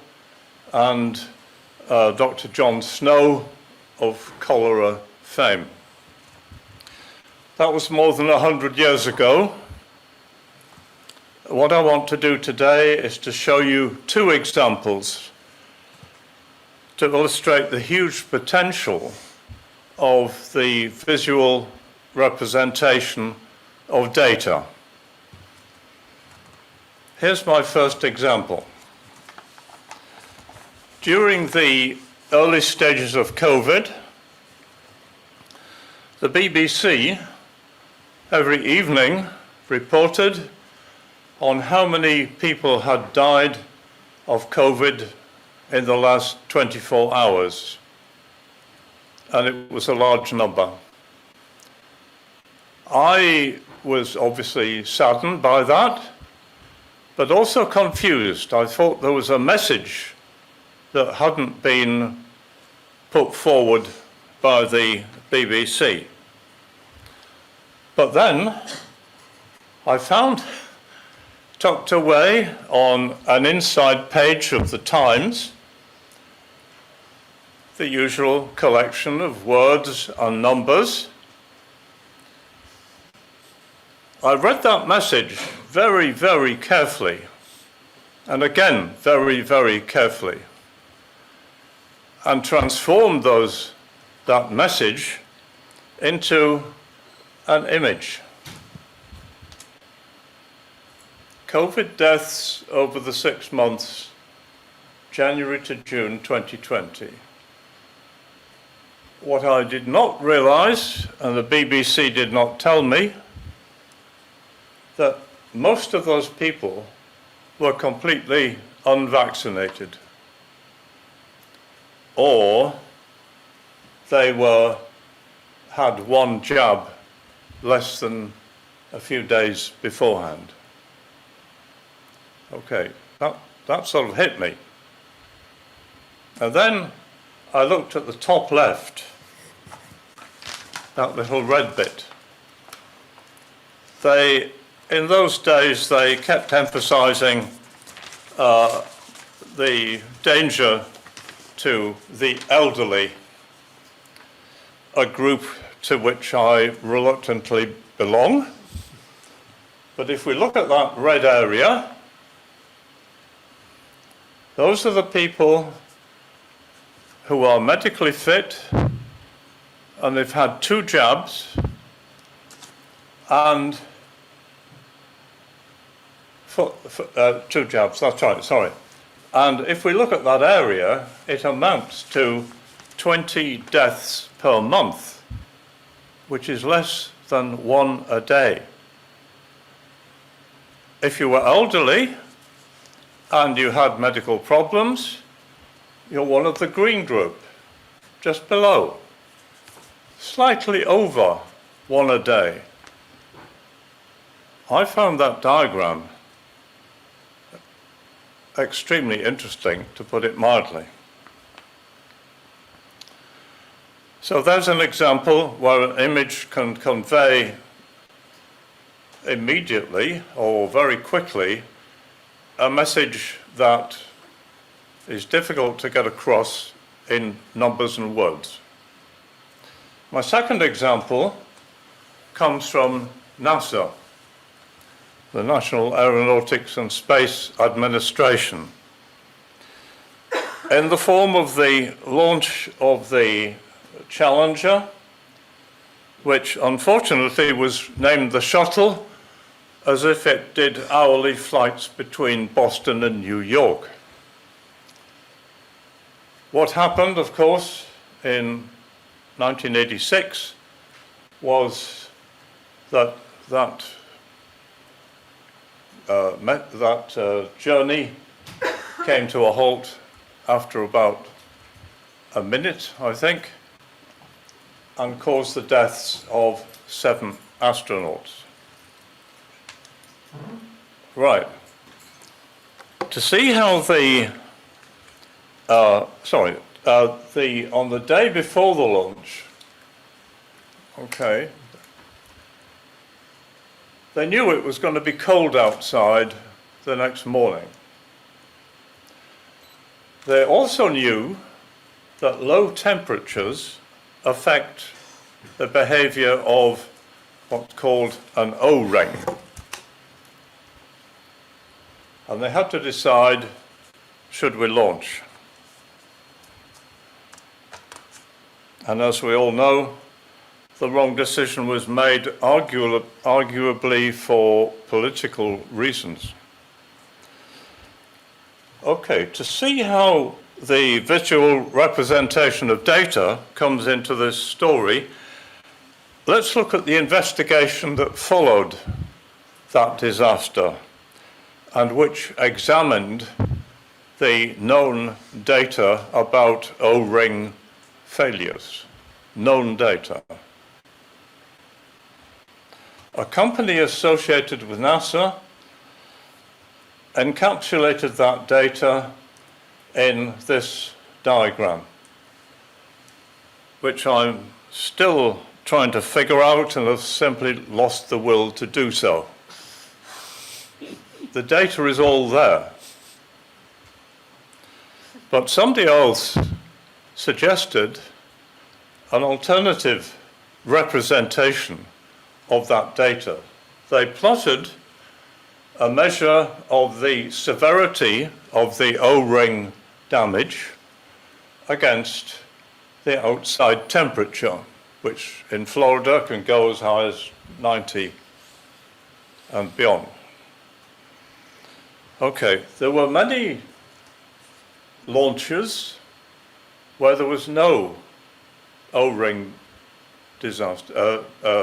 and Dr. John Snow of cholera fame. That was more than 100 years ago. What I want to do today is to show you two examples to illustrate the huge potential of the visual representation of data. Here's my first example. During the early stages of COVID, the BBC every evening reported on how many people had died of COVID in the last 24 hours. And it was a large number. I was obviously saddened by that, but also confused. I thought there was a message that hadn't been put forward by the BBC. But then I found tucked away on an inside page of the Times the usual collection of words and numbers. I read that message very, very carefully, and again, very, very carefully, and transformed that message into an image. COVID deaths over the 6 months, January to June 2020. What I did not realize, and the BBC did not tell me, that most of those people were completely unvaccinated, or they had one jab less than a few days beforehand. Okay, that sort of hit me. And then I looked at the top left, that little red bit. In those days, they kept emphasizing the danger to the elderly, a group to which I reluctantly belong. But if we look at that red area, those are the people who are medically fit and they've had 2 jabs and 2 jabs, that's right, sorry. And if we look at that area, it amounts to 20 deaths per month, which is less than 1 a day. If you were elderly and you had medical problems, you're one of the green group, just below, slightly over 1 a day. I found that diagram extremely interesting, to put it mildly. So there's an example where an image can convey immediately or very quickly a message that is difficult to get across in numbers and words. My second example comes from NASA, the National Aeronautics and Space Administration, in the form of the launch of the Challenger, which unfortunately was named the Shuttle, as if it did hourly flights between Boston and New York. What happened, of course, in 1986 was that journey came to a halt after about a minute, I think, and caused the deaths of 7 astronauts. Right. To see how on the day before the launch, okay, they knew it was going to be cold outside the next morning. They also knew that low temperatures affect the behavior of what's called an O-ring. And they had to decide, should we launch? And as we all know, the wrong decision was made arguably for political reasons. Okay, to see how the visual representation of data comes into this story, let's look at the investigation that followed that disaster and which examined the known data about O-ring failures, known data. A company associated with NASA encapsulated that data in this diagram, which I'm still trying to figure out and have simply lost the will to do so. The data is all there. But somebody else suggested an alternative representation of that data. They plotted a measure of the severity of the O-ring damage against the outside temperature, which in Florida can go as high as 90 and beyond. Okay, there were many launches where there was no O-ring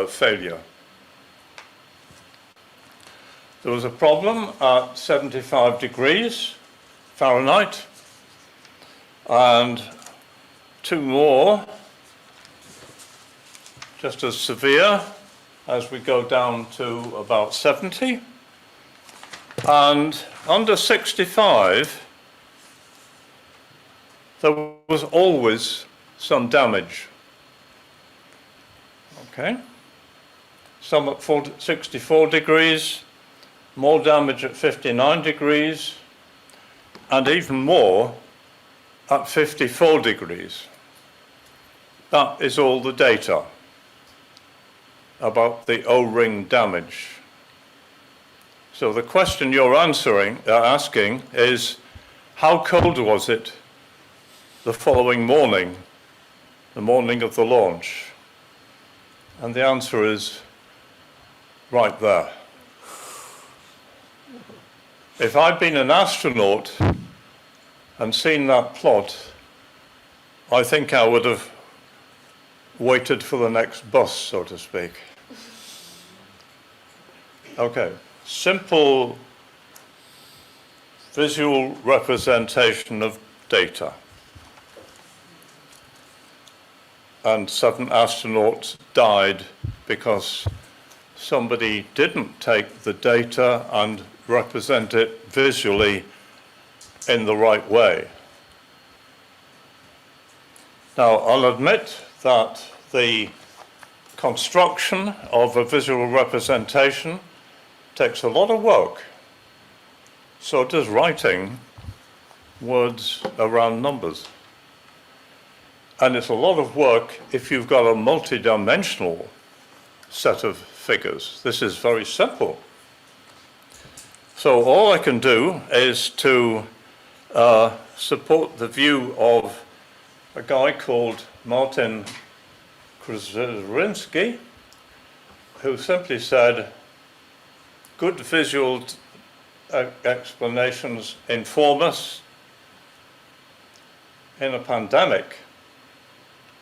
failure. There was a problem at 75 degrees Fahrenheit, and 2 more, just as severe as we go down to about 70. And under 65, there was always some damage. Okay? Some at 64 degrees, more damage at 59 degrees, and even more at 54 degrees. That is all the data about the O-ring damage. So the question you're asking is, how cold was it the following morning, the morning of the launch? And the answer is right there. If I'd been an astronaut and seen that plot, I think I would have waited for the next bus, so to speak. Okay, simple visual representation of data. And 7 astronauts died because somebody didn't take the data and represent it visually in the right way. Now, I'll admit that the construction of a visual representation takes a lot of work. So does writing words around numbers. And it's a lot of work if you've got a multi-dimensional set of figures. This is very simple. So all I can do is to support the view of a guy called Martin Krzywinski, who simply said, good visual explanations inform us. In a pandemic,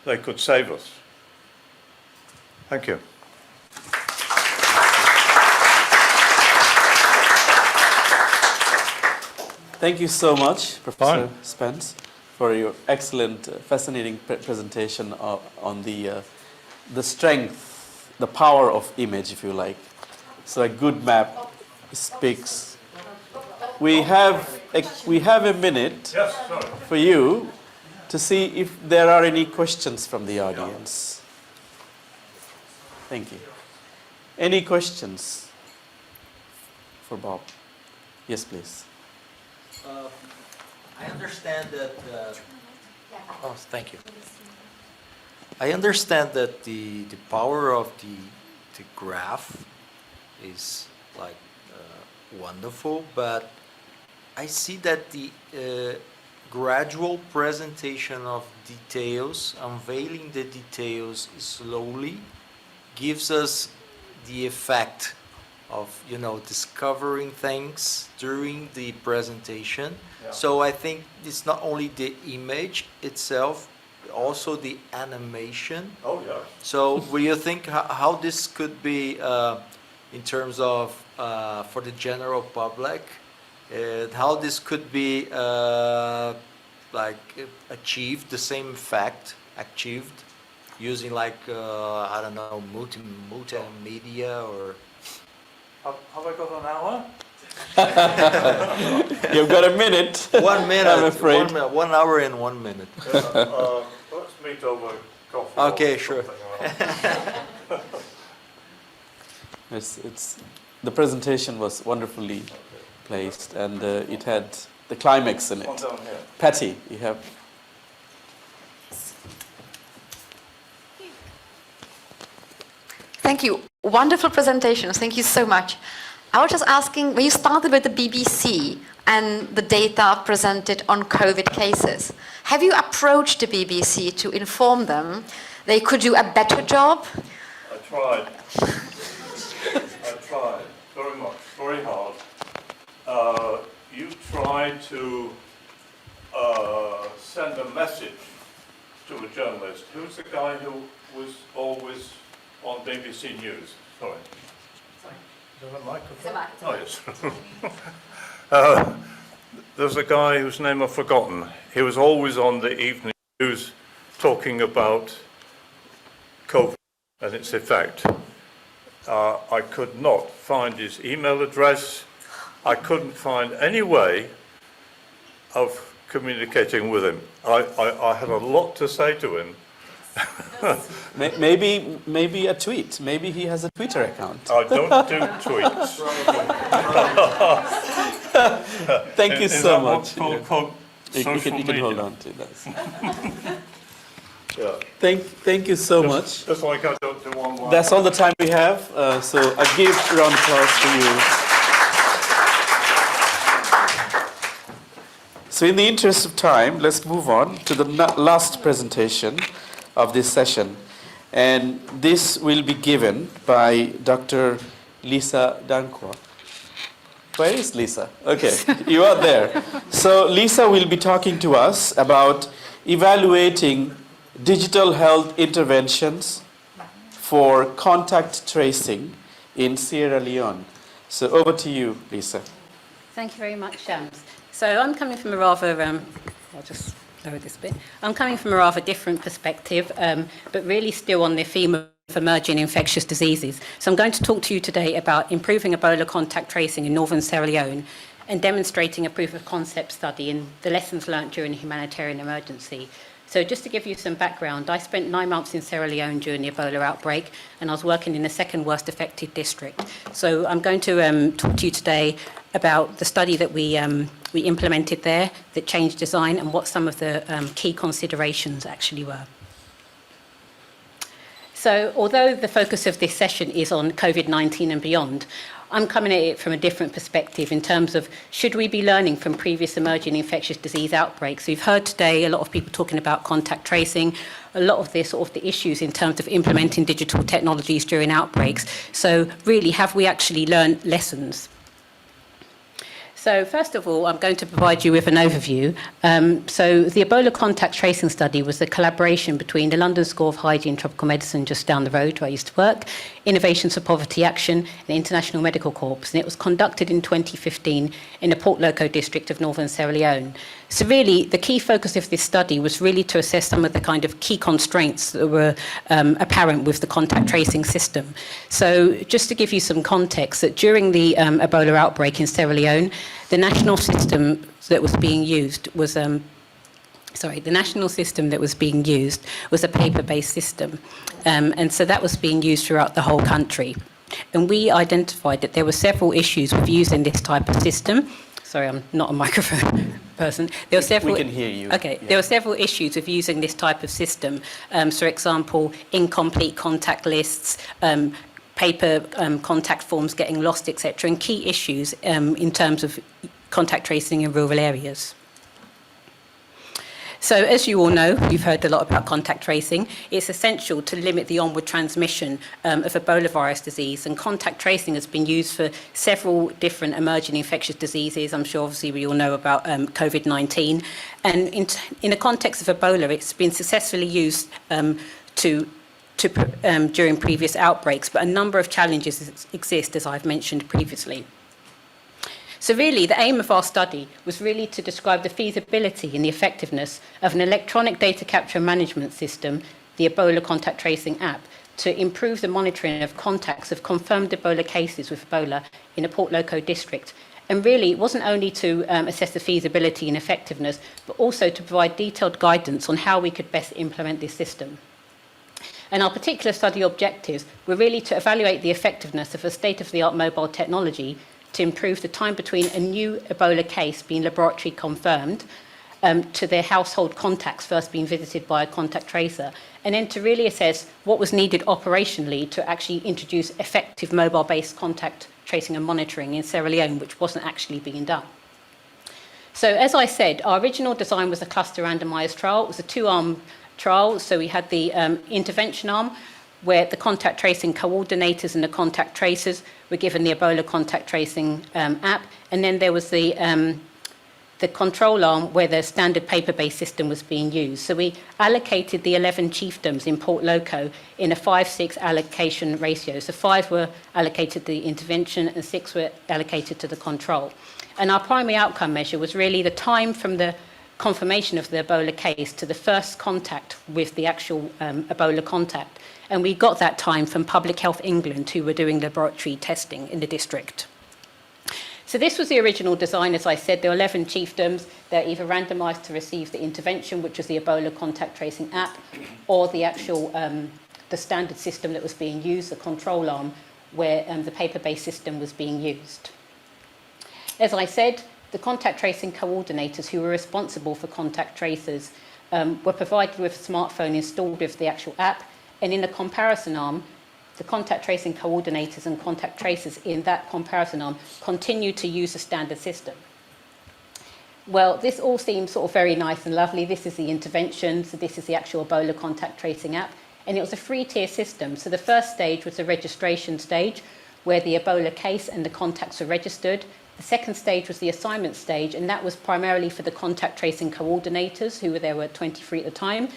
they could save us. Thank you. Thank you so much, Professor Spence, for your excellent, fascinating presentation on the strength, the power of image, if you like. So a good map speaks. We have a minute for you to see if there are any questions from the audience. Thank you. Any questions for Bob? Yes, please. I understand that. Oh, thank you. I understand that the power of the graph is like wonderful, but I see that the gradual presentation of details, unveiling the details slowly, gives us the effect of, you know, discovering things during the presentation. Yeah. So I think it's not only the image itself, also the animation. Oh, yeah. So will you think how this could be in terms of for the general public, how this could be like achieved, the same effect achieved using like, I don't know, multimedia or... Have I got an hour? You've got a minute. 1 minute. I'm afraid. 1 hour and 1 minute. Let's meet over coffee. Okay, sure. It's the presentation was wonderfully placed, and it had the climax in it. One down here. Patty, you have. Thank you. Wonderful presentation. Thank you so much. I was just asking, when you started with the BBC and the data presented on COVID cases, have you approached the BBC to inform them they could do a better job? I tried. I tried very much, very hard. You tried to send a message to a journalist. Who's the guy who was always on BBC News? Sorry. Is there a microphone? Oh, yes. There's a guy whose name I've forgotten. He was always on the evening news talking about COVID and its effect. I could not find his email address. I couldn't find any way of communicating with him. I had a lot to say to him. Maybe a tweet. Maybe he has a Twitter account. I don't do tweets. Thank you so much. You can hold on to that. Yeah. Thank you so much. Just like I don't do online. That's all the time we have. So a big round of applause for you. So in the interest of time, let's move on to the last presentation of this session. And this will be given by Dr. Lisa Dankwa. Where is Lisa? Okay, you are there. So Lisa will be talking to us about evaluating digital health interventions for contact tracing in Sierra Leone. So over to you, Lisa. Thank you very much, Shams. So I'm coming from a rather, I'll just lower this bit. I'm coming from a rather different perspective, but really still on the theme of emerging infectious diseases. So I'm going to talk to you today about improving Ebola contact tracing in northern Sierra Leone and demonstrating a proof of concept study in the lessons learnt during a humanitarian emergency. So just to give you some background, I spent 9 months in Sierra Leone during the Ebola outbreak, and I was working in the second worst affected district. So I'm going to talk to you today about the study that we implemented there that changed design and what some of the key considerations actually were. So although the focus of this session is on COVID-19 and beyond, I'm coming at it from a different perspective in terms of should we be learning from previous emerging infectious disease outbreaks. We've heard today a lot of people talking about contact tracing, a lot of the issues in terms of implementing digital technologies during outbreaks. So really, have we actually learned lessons? So first of all, I'm going to provide you with an overview. So the Ebola contact tracing study was a collaboration between the London School of Hygiene and Tropical Medicine just down the road where I used to work, Innovations for Poverty Action, and International Medical Corps. And it was conducted in 2015 in the Port Loko district of northern Sierra Leone. So really, the key focus of this study was really to assess some of the kind of key constraints that were apparent with the contact tracing system. So just to give you some context, that during the Ebola outbreak in Sierra Leone, the national system that was being used was a paper-based system. And so that was being used throughout the whole country. And we identified that there were several issues with using this type of system. Sorry, I'm not a microphone person. There were several. We can hear you. Okay, yeah. There were several issues with using this type of system. For example, incomplete contact lists, paper contact forms getting lost, etc., and key issues in terms of contact tracing in rural areas. So as you all know, you've heard a lot about contact tracing. It's essential to limit the onward transmission of Ebola virus disease, and contact tracing has been used for several different emerging infectious diseases. I'm sure obviously we all know about COVID-19. And in the context of Ebola, it's been successfully used during previous outbreaks, but a number of challenges exist, as I've mentioned previously. So really, the aim of our study was really to describe the feasibility and the effectiveness of an electronic data capture and management system, the Ebola contact tracing app, to improve the monitoring of contacts of confirmed Ebola cases with Ebola in the Port Loko district. And really, it wasn't only to assess the feasibility and effectiveness, but also to provide detailed guidance on how we could best implement this system. And our particular study objectives were really to evaluate the effectiveness of a state-of-the-art mobile technology to improve the time between a new Ebola case being laboratory confirmed to their household contacts first being visited by a contact tracer, and then to really assess what was needed operationally to actually introduce effective mobile-based contact tracing and monitoring in Sierra Leone, which wasn't actually being done. So as I said, our original design was a cluster randomized trial. It was a two-arm trial. So we had the intervention arm, where the contact tracing coordinators and the contact tracers were given the Ebola contact tracing app. And then there was the control arm where the standard paper-based system was being used. So we allocated the 11 chiefdoms in Port Loko in a 5-6 allocation ratio. So 5 were allocated to the intervention and 6 were allocated to the control. And our primary outcome measure was really the time from the confirmation of the Ebola case to the first contact with the actual Ebola contact. And we got that time from Public Health England, who were doing laboratory testing in the district. So this was the original design. As I said, there were 11 chiefdoms. They're either randomized to receive the intervention, which was the Ebola contact tracing app, or the actual, the standard system that was being used, the control arm, where the paper-based system was being used. As I said, the contact tracing coordinators who were responsible for contact tracers were provided with a smartphone installed with the actual app, and in the comparison arm, the contact tracing coordinators and contact tracers in that comparison arm continued to use the standard system. Well, this all seems sort of very nice and lovely. This is the intervention, so this is the actual Ebola contact tracing app, and it was a 3-tier system. So the first stage was the registration stage, where the Ebola case and the contacts were registered. The second stage was the assignment stage, and that was primarily for the contact tracing coordinators, who were 23 at the time.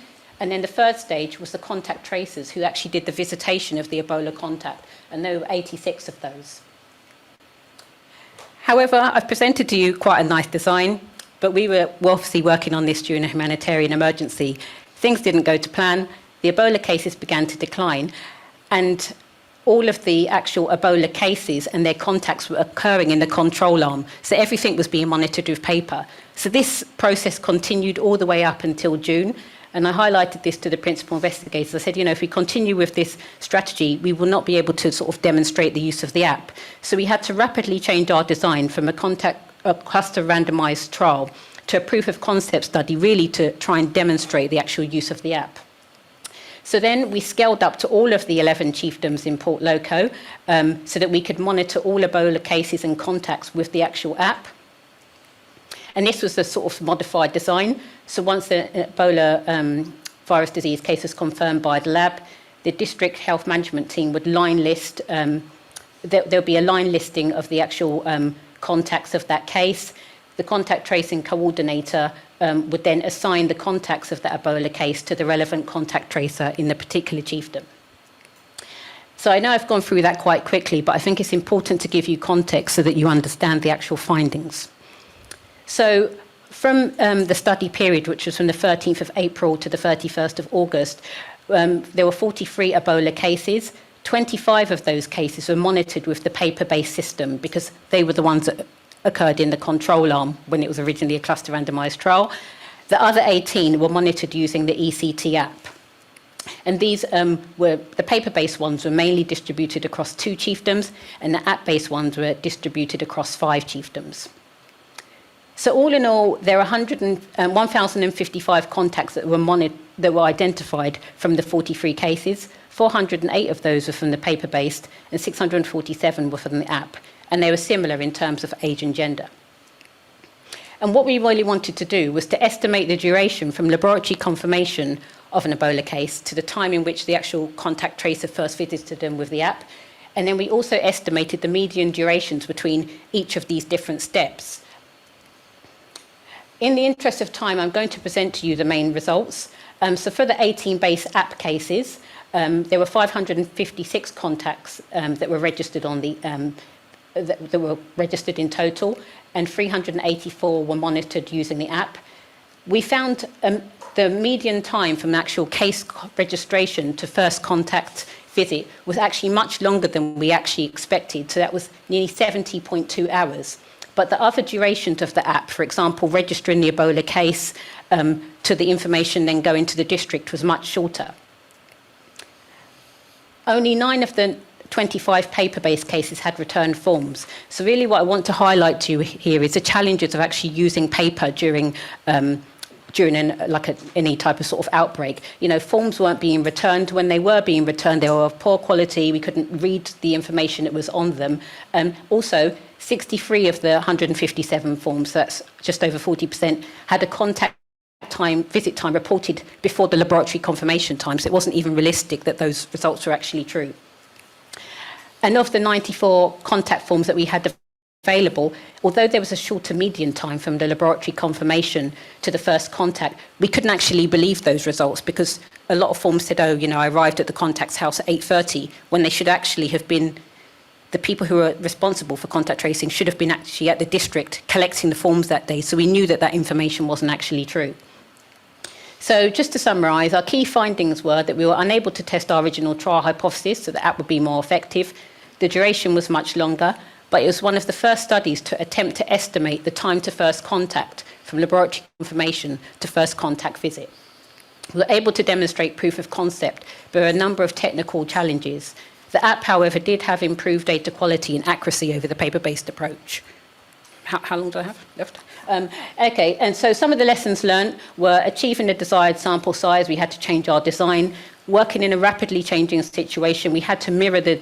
And then the third stage was the contact tracers, who actually did the visitation of the Ebola contact, and there were 86 of those. However, I've presented to you quite a nice design, but we were obviously working on this during a humanitarian emergency. Things didn't go to plan. The Ebola cases began to decline, and all of the actual Ebola cases and their contacts were occurring in the control arm. So everything was being monitored with paper. So this process continued all the way up until June, And I highlighted this to the principal investigators. I said, if we continue with this strategy, we will not be able to sort of demonstrate the use of the app. So we had to rapidly change our design from a cluster randomized trial to a proof of concept study, really to try and demonstrate the actual use of the app. So then we scaled up to all of the 11 chiefdoms in Port Loko so that we could monitor all Ebola cases and contacts with the actual app. And this was a sort of modified design. So once the Ebola virus disease case was confirmed by the lab, the district health management team would line list, there'll be a line listing of the actual contacts of that case. The contact tracing coordinator would then assign the contacts of that Ebola case to the relevant contact tracer in the particular chiefdom. So I know I've gone through that quite quickly, but I think it's important to give you context so that you understand the actual findings. So from the study period, which was from the 13th of April to the 31st of August, there were 43 Ebola cases. 25 of those cases were monitored with the paper-based system because they were the ones that occurred in the control arm when it was originally a cluster randomized trial. The other 18 were monitored using the ECT app. And these the paper-based ones were mainly distributed across 2 chiefdoms, and the app-based ones were distributed across 5 chiefdoms. So all in all, there are 1,055 contacts that were identified from the 43 cases. 408 of those were from the paper-based, and 647 were from the app. And they were similar in terms of age and gender. And what we really wanted to do was to estimate the duration from laboratory confirmation of an Ebola case to the time in which the actual contact tracer first visited them with the app. And then we also estimated the median durations between each of these different steps. In the interest of time, I'm going to present to you the main results. So for the 18 base app cases, there were 556 contacts that were registered on the that were registered in total, and 384 were monitored using the app. We found the median time from the actual case registration to first contact visit was actually much longer than we actually expected. So that was nearly 70.2 hours. But the other durations of the app, for example, registering the Ebola case to the information then going to the district, was much shorter. Only 9 of the 25 paper-based cases had returned forms. So really what I want to highlight to you here is the challenges of actually using paper during any type of sort of outbreak. Forms weren't being returned. When they were being returned, they were of poor quality. We couldn't read the information that was on them. Also, 63 of the 157 forms, that's just over 40%, had a visit time reported before the laboratory confirmation time. So it wasn't even realistic that those results were actually true. And of the 94 contact forms that we had available, although there was a shorter median time from the laboratory confirmation to the first contact, we couldn't actually believe those results because a lot of forms said, I arrived at the contact's house at 8:30, when they should actually have been, the people who were responsible for contact tracing should have been actually at the district collecting the forms that day. So we knew that information wasn't actually true. So just to summarise, our key findings were that we were unable to test our original trial hypothesis, so the app would be more effective. The duration was much longer, but it was one of the first studies to attempt to estimate the time to first contact from laboratory confirmation to first contact visit. We were able to demonstrate proof of concept, but there were a number of technical challenges. The app, however, did have improved data quality and accuracy over the paper-based approach. How long do I have left? Okay, and so some of the lessons learned were achieving the desired sample size. We had to change our design. Working in a rapidly changing situation, we had to mirror the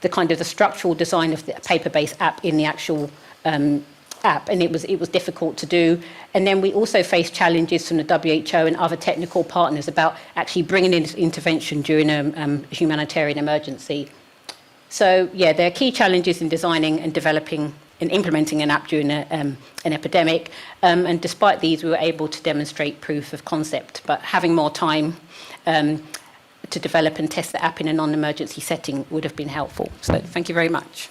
kind of the structural design of the paper-based app in the actual app, and it was difficult to do. And then we also faced challenges from the WHO and other technical partners about actually bringing in intervention during a humanitarian emergency. So yeah, there are key challenges in designing and developing and implementing an app during an epidemic, and despite these, we were able to demonstrate proof of concept. But having more time to develop and test the app in a non-emergency setting would have been helpful. So thank you very much.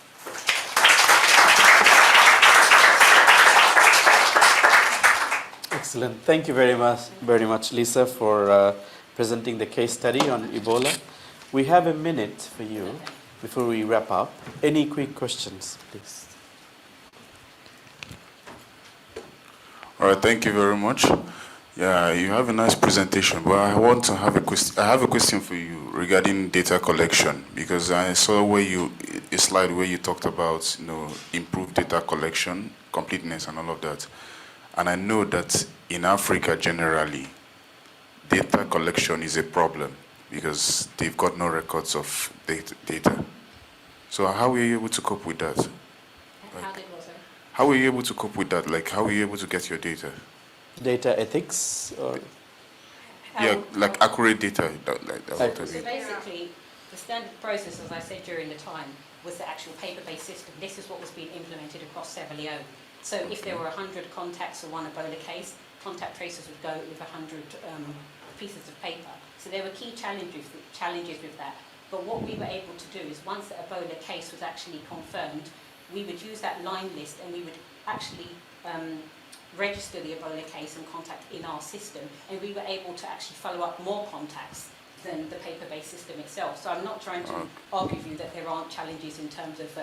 Excellent. Thank you very much, Lisa, for presenting the case study on Ebola. We have a minute for you before we wrap up. Any quick questions, please? All right, thank you very much. Yeah, you have a nice presentation, but I want to have a question. I have a question for you regarding data collection, because I saw a slide where you talked about, improved data collection, completeness, and all of that. And I know that in Africa generally, data collection is a problem because they've got no records of data. So how were you able to cope with that? How were you able to cope with that? Like, how were you able to get your data? Data ethics? Or? Yeah, like accurate data. So basically, the standard process, as I said during the time, was the actual paper-based system. This is what was being implemented across Sierra Leone. So if there were 100 contacts for one Ebola case, contact tracers would go with 100 pieces of paper. So there were key challenges with that. But what we were able to do is once the Ebola case was actually confirmed, we would use that line list and we would actually register the Ebola case and contact in our system, and we were able to actually follow up more contacts than the paper-based system itself. So I'm not trying to argue with you that there aren't challenges in terms of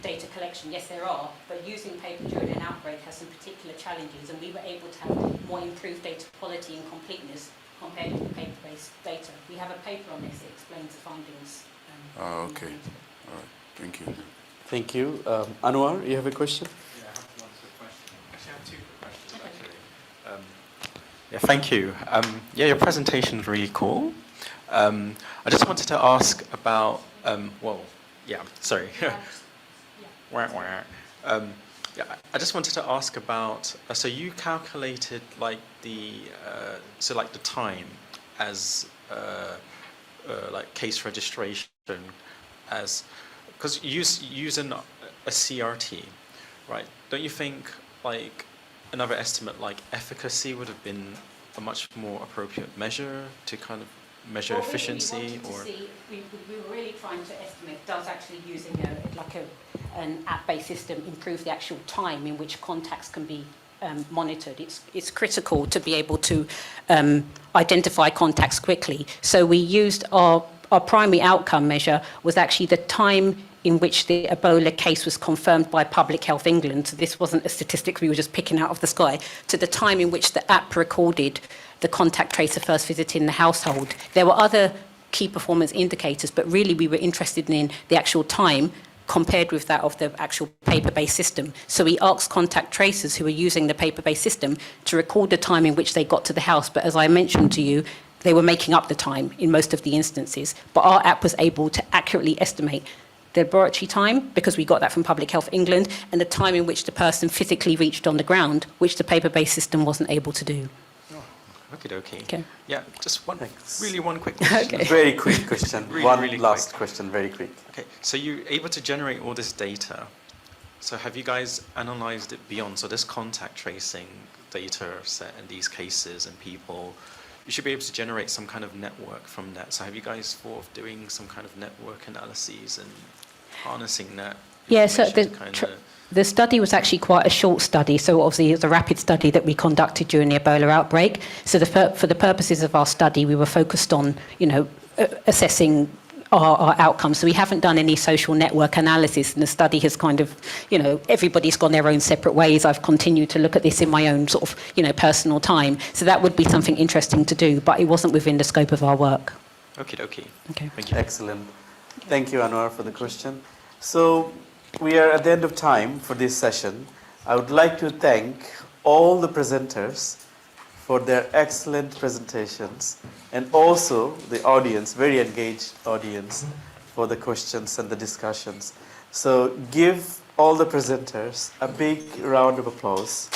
data collection. Yes, there are, but using paper during an outbreak has some particular challenges, and we were able to have more improved data quality and completeness compared with the paper-based data. We have a paper on this that explains the findings. Okay. All right. Thank you. Thank you. Anwar, you have a question? Yeah, I have one quick question. Actually, I have two quick questions, actually. Yeah, thank you. Yeah, your presentation is really cool. I just wanted to ask about, sorry. Yeah, I just wanted to ask about, so you calculated like the time as like case registration as, because using a CRT, right? Don't you think like another estimate like efficacy would have been a much more appropriate measure to kind of measure efficiency? We were really trying to estimate, does actually using an app-based system improve the actual time in which contacts can be monitored? It's critical to be able to identify contacts quickly. So we used our primary outcome measure was actually the time in which the Ebola case was confirmed by Public Health England. So this wasn't a statistic we were just picking out of the sky, to the time in which the app recorded the contact tracer first visiting the household. There were other key performance indicators, but really we were interested in the actual time compared with that of the actual paper-based system. So we asked contact tracers who were using the paper-based system to record the time in which they got to the house. But as I mentioned to you, they were making up the time in most of the instances. But our app was able to accurately estimate the laboratory time, because we got that from Public Health England, and the time in which the person physically reached on the ground, which the paper-based system wasn't able to do. Okay. Yeah, just one quick question. Okay. Very quick question. Really last quick question, very quick. Okay, so you're able to generate all this data. So have you guys analyzed it beyond? So this contact tracing data set and these cases and people, you should be able to generate some kind of network from that. So have you guys thought of doing some kind of network analyses and harnessing that? Yeah, so the study was actually quite a short study. So obviously it was a rapid study that we conducted during the Ebola outbreak. So for the purposes of our study, we were focused on, assessing our outcomes. So we haven't done any social network analysis, and the study has kind of, everybody's gone their own separate ways. I've continued to look at this in my own sort of, personal time. So that would be something interesting to do, but it wasn't within the scope of our work. Okay. Thank you. Excellent. Thank you, Anwar, for the question. So we are at the end of time for this session. I would like to thank all the presenters for their excellent presentations, and also the audience, very engaged audience, for the questions and the discussions. So give all the presenters a big round of applause.